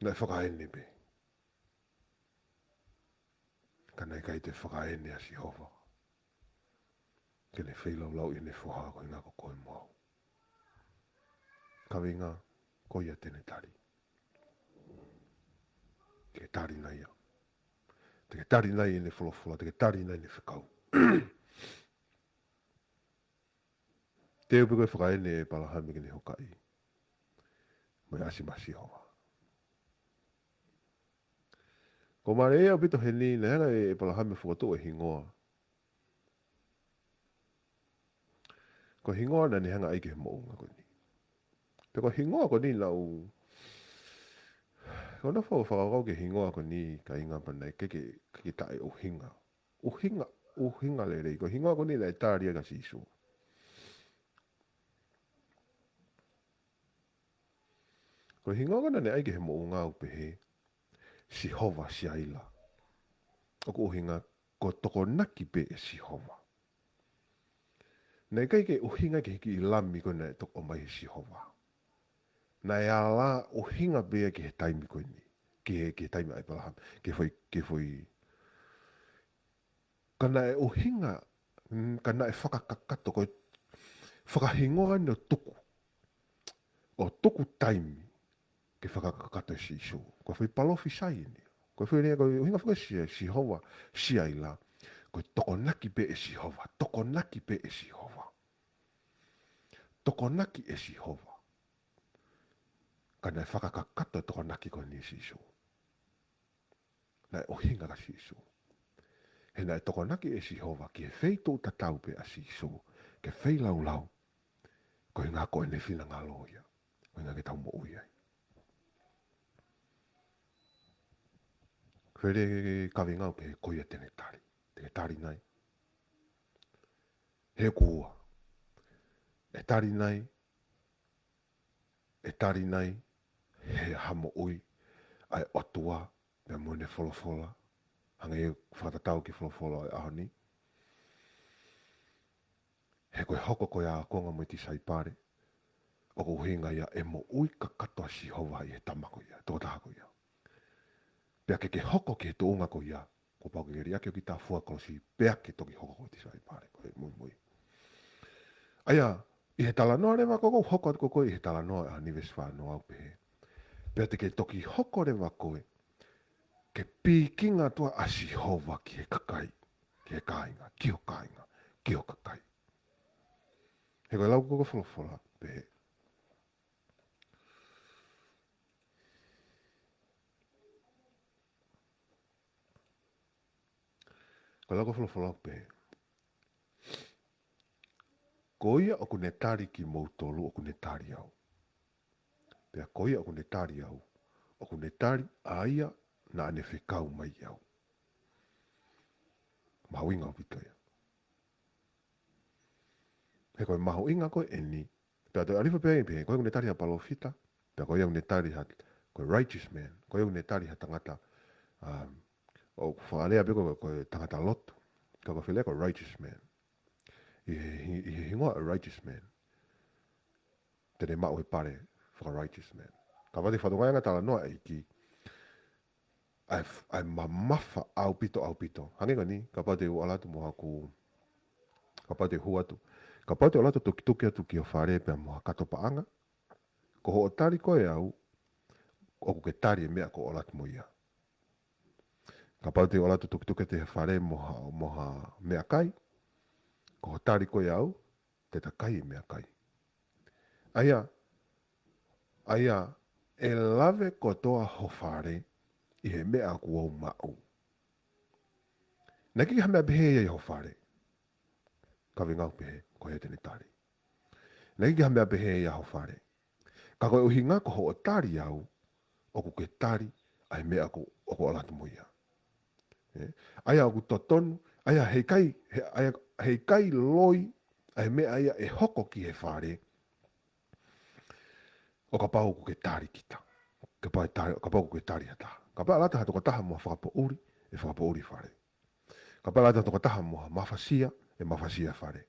Nai whakaene pē. Ka nei kai te whakaene asi hova. Kene whilau lau i ne whoha koe ngako koe mau. Ka winga koe tene tari. Te tari nei ia. Te tari nei ne wholawhola, te tari nei ne whakau. Te upi koe whakaene e palahame kene hokai. Mai asi masi hoa. Ko mare ea pito he ni, na hanga e palahame whakatu e hingoa. Ko hingoa na ni hanga aike he mounga ko ni. Te ko hingoa ko ni lau... Ko na whakakau ke hingoa ko ni ka inga panai keke tae uhinga. Uhinga le rei. Ko hingoa ko ni la e tāria ka sisu. Ko hingoa ko na ne aike he mounga upe he. Si hova si aila. O ko uhinga ko toko naki pe e si hova. Nei kai ke uhinga ke hiki i lami ko nei toko mai si hova. Nei ala uhinga pe ke he taimi ko ni. Ke taimi ai palaham. Ke foi. Kana e uhinga. Kana e whakakakato ko. Whakahingoa ni o tuku. O tuku taimi. Ke whakakakato e si isu. Ko foi palofi sai ni. Ko foi rea ko uhinga whaka si hova. Si aila. Ko toko naki pe e si hova. Toko naki pe e si hova. Toko naki e si hova. Kana e whakakakato toko naki ko ni si isu. Nai uhinga ka si isu. He nai toko naki e si hova. Ki e wheitou tatau pe a si isu. Ke whei lau lau. Ko i ngā koe ne whina ngā loia. Ko i ngā ke tau mo ui ai. Where kawe ngau pe koia tene tari. Te tari nai. He kua. E tari nai. E tari nai. He hamo ui. Ai otua. Pea mo ne wholofola. Hanga e whatatau ki wholofola ai aho ni. He koe hoko koe a konga mo ti saipare. O ko hinga ia e mo ui ka katoa si hova i he tamako ia. Tōtaha ko ia. Pea ke hoko ke tōunga ko ia. Ko pau ke ria ke o ki tā fuakolo si. Pea ke toki hoko ko ti saipare. Ko he mui mui. Aia. I he talanoa rewa koko hoko atu koko i he talanoa a nives whanau au pehe. Pea te ke toki hoko rewa koe. Ke pīkinga tua asi hova ki he kakai. Ki he kāinga. Ki ho kāinga. Ki ho kakai. He koe lau koko wholofola pehe. Koe lau koko wholofola pehe. Koia o kune tari ki mautolu o kune tari au. Pea koia o kune tari au. O kune tari aia na ane whekau mai au. Mahu inga o pito ia. He koe mahu inga koe eni. Pea toi alifa pea pehe. Koe kune tari ha palofita. Pea koia kune tari ha koe righteous man. Koia kune tari ha tangata. O whaalea peko koe tangata lotu. Koe whelea koe righteous man. I hingoa a righteous man. Tene mau he pare whaka righteous man. Ka wate whatungai anga tala noa eiki. Ai mamafa au pito. Hangenga ni, ka pate u alatu moha ku. Ka pate hu atu. Ka pate u alatu toki atu ki o whare pia moha katopa anga. Ko ho o tari koe au. O ku ke tari e mea ko o alatu mo ia. Ka pate u alatu toki te whare moha mea kai. Ko ho tari koe au. Te ta kai e mea kai. Aia, e lave kotoa ho whare i he mea ku au mau. Naki ha mea behe ia ho whare. Kawinga pehe, ko he tene tari. Nei ki hamea pehe ia ho whare. Ka koe uhinga ko ho o tari au, o ku ke tari, ai mea ko o ko alatu moia. Aia o ku totonu, aia hei kai loi, ai mea ia e hoko ki he whare, o ka pau ku ke tari kita. Ka pau ku ke tari hata. Ka pau alata hato ka taha mua whakapo uri, e whakapo uri whare. Ka pau alata hato ka taha mua mawhasia, e mawhasia whare.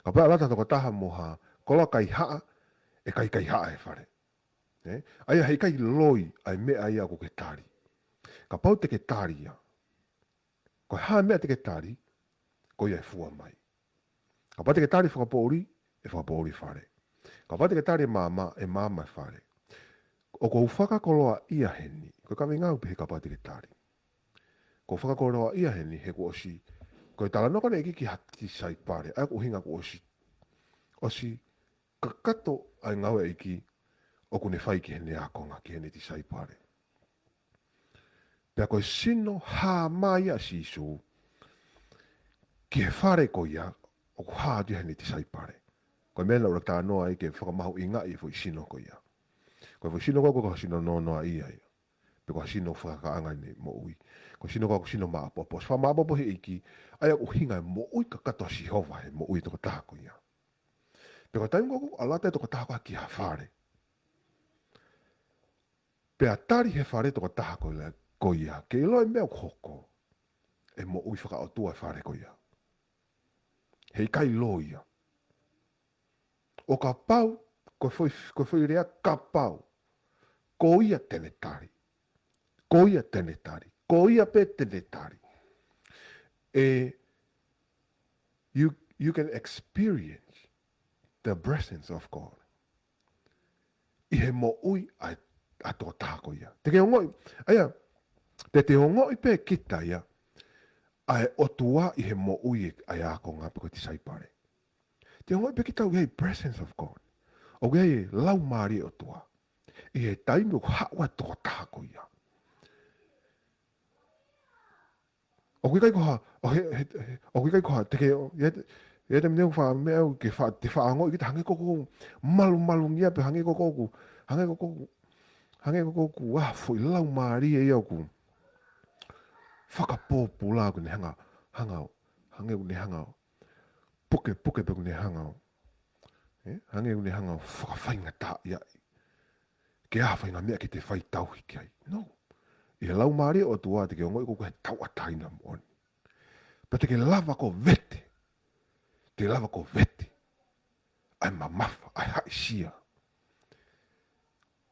Ka pau alata hato ka taha mua kola kai haa, e kai haa e whare. Aia hei kai loi, ai mea ia ku ke tari. Ka pau te ke tari ia. Ko haa mea te ke tari, ko ia e fua mai. Ka pau te ke tari whakapo uri, e whakapo uri whare. Ka pau te ke tari mama, e mama e whare. O ko whakakoloa ia heni, ko kami ngau pehe ka pau te ke tari. Ko whakakoloa ia heni, he ko osi, ko i tala noka ne ki hati sai pare, ai ko hinga ko osi. Osi, ka kato ai ngau e iki, o kune whai ki hene akonga, ki hene ti sai pare. Pea koe sino hā mai a sisu, ki he whare ko ia, o ku hā atu hene ti sai pare. Koe mena ura tā noa i ke whakamahu inga i fo i sino ko ia. Koe fo sino ko sino no noa ia ia. Pe ko sino whakaanga ni mo ui. Ko sino ko sino maa popo. Swa maa popo he iki, ai o hinga mo ui ka katoa si hova he mo ui toko taha ko ia. Pe ko taim ko alata toko taha ko ki ha whare. Pe a tari he whare toko taha ko ia. Ke iloi mea koko. E mo ui whaka o tua e whare ko ia. Hei kai lo ia. O ka pau, ko foi rea ka pau. Ko ia tene tari. Ko ia tene tari. Ko ia pe tene tari. You can experience the presence of God. I he mo ui a tō tāko ia. Te ke ongoi, aia, te ongoi pe kita ia, ai o tua i he mo ui ai ako ngā piko ti saipare. Te ongoi pe kita ui hei presence of God. O hei lau maari o tua. I he taimi o hawa tō tāko ia. O kui kai koha, te ke, ia te mneu wha mea u ke wha, te wha angoi ki te hange koko, malu ngia pe hange koko ku, hange koko ku, foi lau maari e iau ku, whakapōpū la ku ne hangau, hange ku ne hangau, puke pe ku ne hangau, hange ku ne hangau, whakawhainga tā ia, ke awhainga mea ki te whai tauhi ki ai, no. I he lau maari o tua te ke ongoi koko he tau ataina mooni. Pa te ke lava ko vete. Te lava ko vete. Ai mamafa, ai haisia.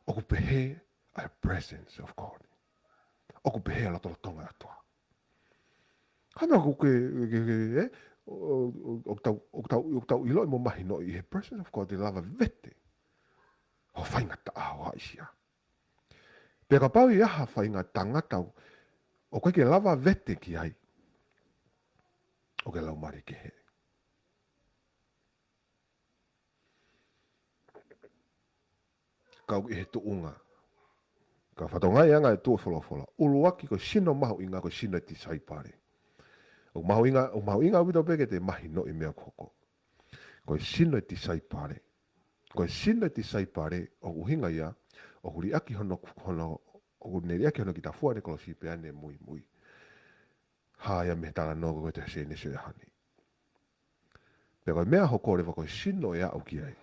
Oku pehe ai presence of God. Oku pehe ala tola tonga atua. Hana ko ok tau ilo mo mahi no i he presence of God te lava vete. Ho whainga ta aho haisia. Pe ka pau i aha whainga tangata o koe ke lava vete ki ai. O ke lau mari ke he. Kau i he tuunga. Ka whatongai anga e tua wholofola. Uluaki ko sino mahu inga ko sino ti saipare. O mahu inga wito peke te mahi no i mea koko. Ko sino ti saipare. Ko sino ti saipare o uhinga ia. O huri aki hono o neri aki hono ki ta fua ne kolo si pe ane mui. Haya me tala no ko te se ne se hani. Pero mea hoko re ko sino ia o ki ai.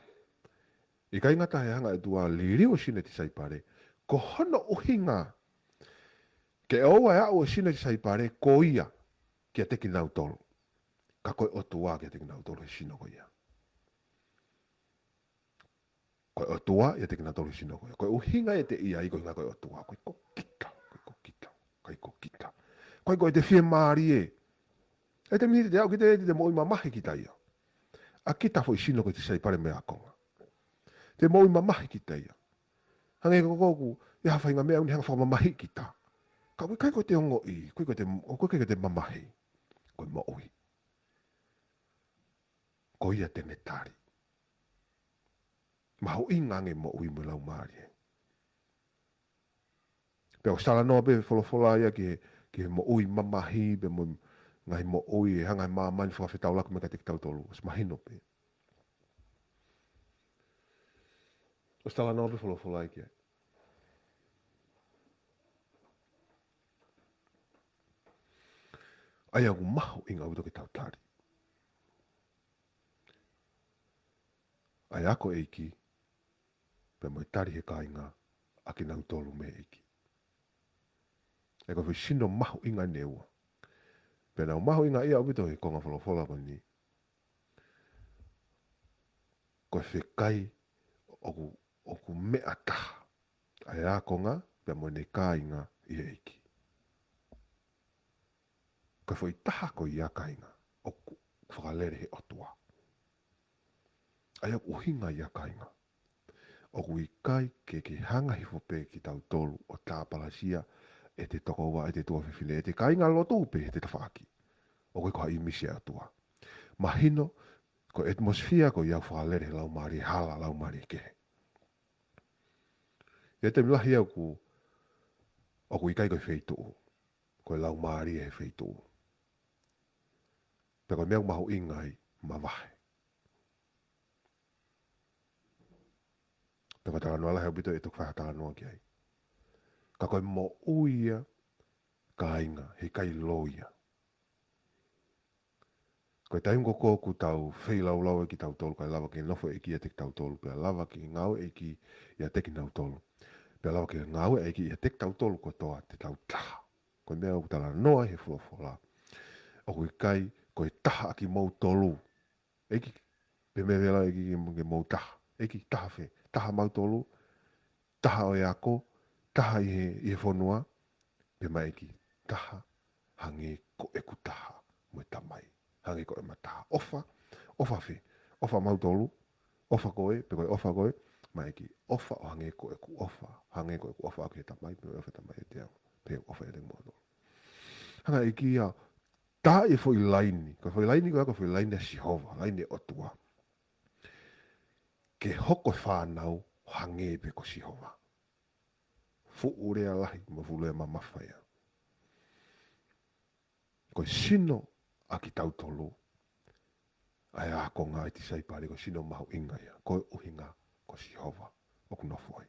I kai ngata he hanga e tua liri o sino ti saipare. Ko hono uhinga. Ke oa ea o sino ti saipare ko ia. Kia teki nau tolu. Ka koe o tua kia teki nau tolu he sino ko ia. Koe o tua ia teki nau tolu he sino ko ia. Koe uhinga e te ia i koe ngā koe o tua. Koe ko kita. Koe koe te whie maari e. E te mihi te au ki te moi mamahi kita ia. A kita fo i sino ko te saipare mea konga. Te moi mamahi kita ia. Hange koku, ia hawhainga mea uni hanga whamamahi kita. Ka kai koe te ongo i, koe koe te mamahi. Koe moui. Ko ia te metari. Maho ingange moui mo lau maari e. Pea o stala noa be wholofola ia ki moui mamahi, be mo ngai mo oi hanga mamani whawhetau laku me ka te tau tolu. Os mahino pe. Os tala nobe wholofola ki ai. Ai au maho inga uto ke tau tari. Ai ako eiki, pe mo tari he kainga, a ki nau tolu me eiki. E ka sino maho inga neua. Pe nau maho inga ia ubito he konga wholofola ko ni. Ko whekai oku mea taha. Ai a konga, pe mo ne kainga i eiki. Ko foi taha ko ia kainga, oku whakalere he otua. Ai aku hinga ia kainga. Oku i kai ke hanga hifope ki tau tolu o tāpalasia e te tokowa e te tua whiwhine. E te kainga loto upe e te tawhaki. O koe koha i misi atua. Mahino, ko atmosfia ko iau whakalere lau maari hala lau maari kehe. E te milahi au ku oku i kai koe wheitu. Koe lau maari e wheitu. Pe koe meau mahu ingai ma wahe. Pe koe takanoa lahe ubito e tuk whaha takanoa ki ai. Ka koe mo uia ka inga he kai loia. Koe taingo kōku tau whei lau lau e ki tau tolu. Koe lava ki nofo e ki e te tau tolu. Koe lava ki ngau e ki i a te ki tau tolu. Pe lawa ke ngau e ki i a te tau tolu ko toa te tau taha. Koe mea u tala noa he fuafola. O koe kai koe taha ki mou tolu. Eki pe me vela e ki mou taha. Eki taha fe. Taha mau tolu. Taha o e ako. Taha i he whonua. Pe mai eki taha. Hange ko eku taha. Moe tamai. Hange ko e mataha. Ofa. Ofa fe. Ofa mau tolu. Ofa koe. Pe koe ofa koe. Mai ki ofa o hange ko e ku ofa. Hange ko e ku ofa ake tamai. Pe ofa tamai e te au. Pe ofa e te mono. Hanga i ki a tā e fo i laini. Ko fo i laini ko fo i laini a Sihova. Laini o tua. Ke hoko whānau hange pe ko Sihova. Fu urea lahi ma fulea ma mawhaia. Ko sino a ki tautolo. Ai a ko ngā iti saipare ko sino mahu inga ia. Ko uhinga ko Sihova. Oku nofuai.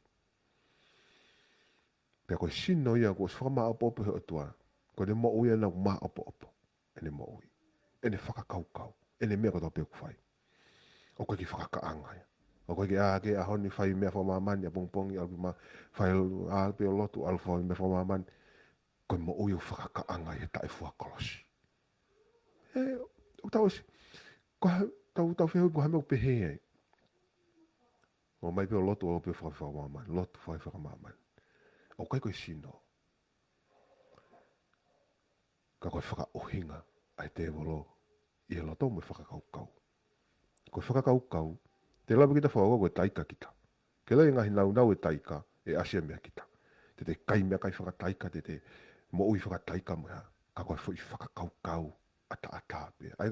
Pea ko sino ia ko whama opo opo he o tua. Ko ne mo uia na ma opo opo. Ene mo ui. Ene whakakaukau. Ene mea ko tau peo kuwhai. O koe ki whakakaanga ia. O koe ki ake a honi whai mea whamamani a pongpongi alpi ma whai a peo lotu alfa whai mea whamamani. Koe mo ui o whakakaanga ia tae fuakolosi. O tau si. Tau whehui ko hame o pehe ai. O mai peo lotu o peo whamamani. Lotu whai whamamani. O koe sino. Ka koe whakaohinga ai te wolo. I he loto mo whakakaukau. Koe whakakaukau. Te lawa kita whaoga koe taika kita. Ke lai ngahi nau e taika e asia mea kita. Te kai mea kai whakataika te mo ui whakataika mea. Ka koe whui whakakaukau ata pia. Ai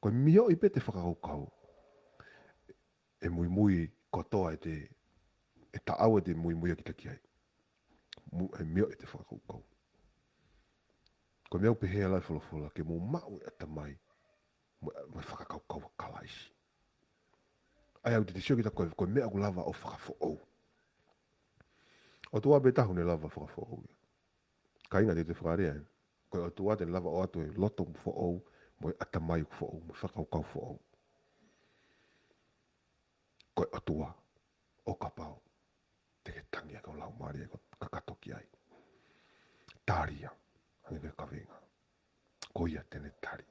koe mio i pe te whakakaukau. E mui kotoa e taau e te mui a kita ki ai. E mio i te whakakaukau. Koe mea upe hea lai wholofola ke mo mau e tamai. Mo whakakaukau a kalaisi. Ai au te sio kita koe mea ku lava o whakafoou. O tua be tahu ne lava whakafoou. Ka inga te whakarea. Koe o tua te lava o atu e loto mu foou. Mo e atamai ku foou. Mo whakaukau foou. Koe o tua. O kapau. Te ke tangi a kau lau maari e ko kakatoki ai. Tāria. Hangi koe kawenga. Koia tene tari.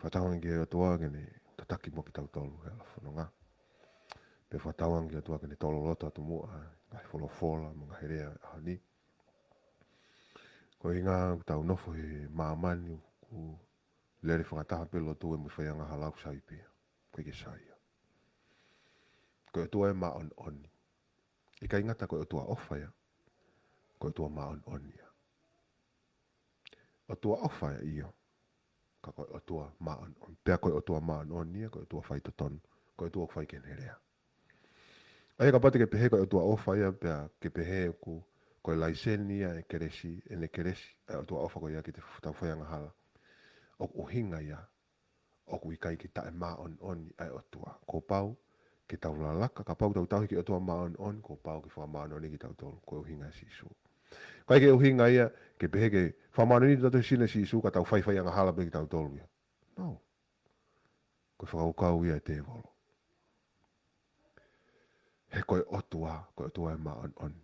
Whatawangi e o tua gene tataki mo ki tau tolu he ala whanonga. Pe whatawangi o tua gene tolo loto atu mua. Ngai wholofola mga herea ahani. Ko inga tau nofo he maamani ku lere whakataha pelo tu e mu whaianga halau saipia. Koe ke saia. Koe tua e maa on oni. I ka ingata koe tua ofaya. Koe tua maa on onia. O tua ofaya iyo. Ka koe o tua maa on on. Pea koe o tua maa on onia. Koe tua whaito tonu. Koe tua whai ken herea. Ai ka pate ke pehe koe o tua ofaya. Pea ke pehe ku Koe laiseni e keresi, e ne keresi, e o tua ofa koe ia ki te tau whaianga hala. O uhinga ia, o kui kai ki tae maa on ai o tua. Ko pau, ki tau lalaka, ka pau tau tau ki o tua maa on, ko pau ki wha maa on ki tau tolu, ko uhinga sisu. Kai ke uhinga ia, ke pehe ke wha maa on tau sine sisu, ka tau whaianga hala pe ki tau tolu ia. No. Ko whakaukau ia e te volo. He koe otua e maa on.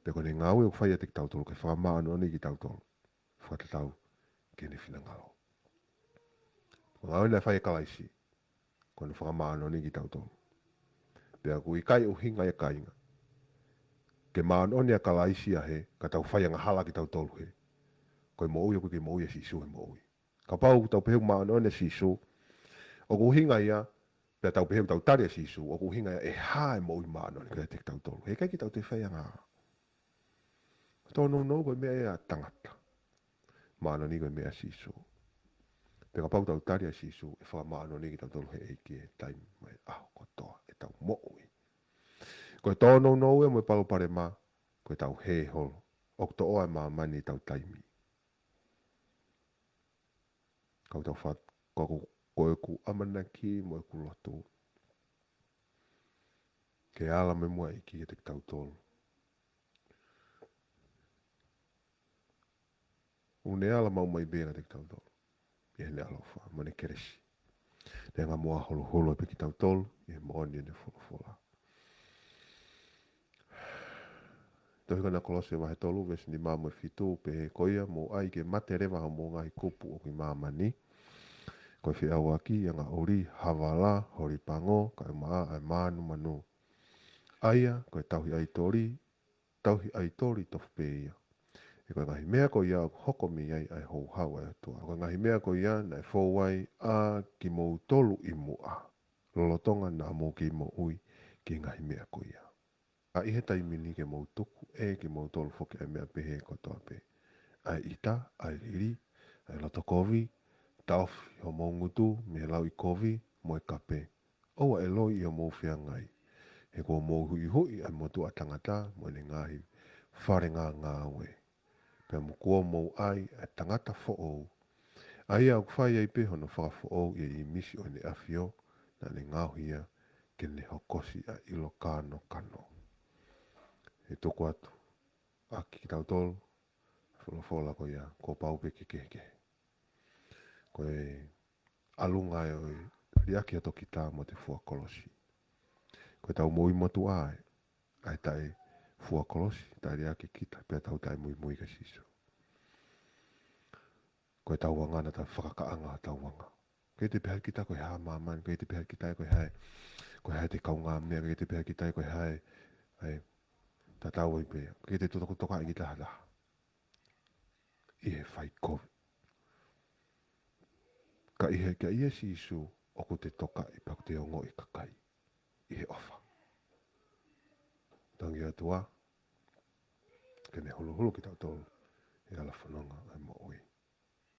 Pe koe ne ngau e o whai a te ki tau tolu, ke wha maa on ki tau tolu. Whakatatau ke ne whina ngalo. Ngau nei whai e kalaisi, ko ne wha maa on ki tau tolu. Pea kui kai uhinga e kainga. Ke maa on ia kalaisi a he, ka tau whaianga hala ki tau tolu he. Koe mo ui o ke mo ui e sisu he mo ui. Ka pau tau pehe maa on e sisu, o ku uhinga ia, pea tau pehe tau tari e sisu, o ku uhinga ia e hae mo ui maa on ki te tau tolu. He kai ki tau te whaianga. Tono no koe mea ea tangata. Maa on koe mea sisu. Pe ka pau tau tari e sisu, e wha maa on ki tau tolu he eiki e taim, mai aho kotoa, e tau mo ui. Koe tono no e mo e palo pare ma, koe tau he holo. O to oa ma mani tau taimi. Kau tau what, koe ku amana ki mo e ku loto. Ke ala me mua iki e te tau tolu. Une ala mau mai bera te tau tolu. E ne alofa, mane keresi. Ne ngā mua holo holo e pe ki tau tolu, e moani e ne fola fola. Tohi kana kolose wahe tolu, vesi ni mamu e fitu, pe he koia, mo ai ke mate rewa ha mo ngai kupu o ki mamani. Koe whi awa ki, e ngā ori, hawala, hori pango, ka e maa, e manu manu. Aia, koe tauhi ai tori tofu pe ia. E koe ngahi mea ko ia hoko mi ai ai hou hau ai atua. Koe ngahi mea ko ia na e fōwai a ki mou tolu i mua. Lolotonga na mou ki mo ui ki ngahi mea ko ia. A ihe taimini ke mou tuku e ki mou tolu foke e mea pehe kotoa pe. Ai ita, ai riri, ai lotokovi, taufi ho mou ngutu, me lau i kovi, mo e kape. Oua e loi i o mou whia ngai. He ko mou hui hui ai motu a tangata mo ne ngahi whare ngā we. Pea mo kua mou ai a tangata fo'ou. Ai au whai ai pe hono whaka fo'ou i misi o ne awhio na ne ngāhuia ke ne hokosi a ilo kano kano. He toko atu. Aki ki tau tolu, wholofola ko ia, ko pau pe ke keke. Ko e alunga e oi, riaki ato ki tā mo te fua kolosi. Ko e tau mui motu ai, ai tai fua kolosi, tai riaki kita, pia tau tai mui mui ka siso. Ko e tau wanga na tau whakakaanga tau wanga. Kei te peha kita koe haa māman, kei te peha kita koe hae, koe hae te kaunga mea, kei te peha kita koe hae, ai, ta tau i pea, kei te tutoko toka i kita hata. Ihe whai kovi. Ka ihe kia ia si isu, oku te toka i paku te ongo i kakai. Ihe ofa. Tangi atua, kene hulu hulu ki tau tolu, e ala whanonga ai mo oi.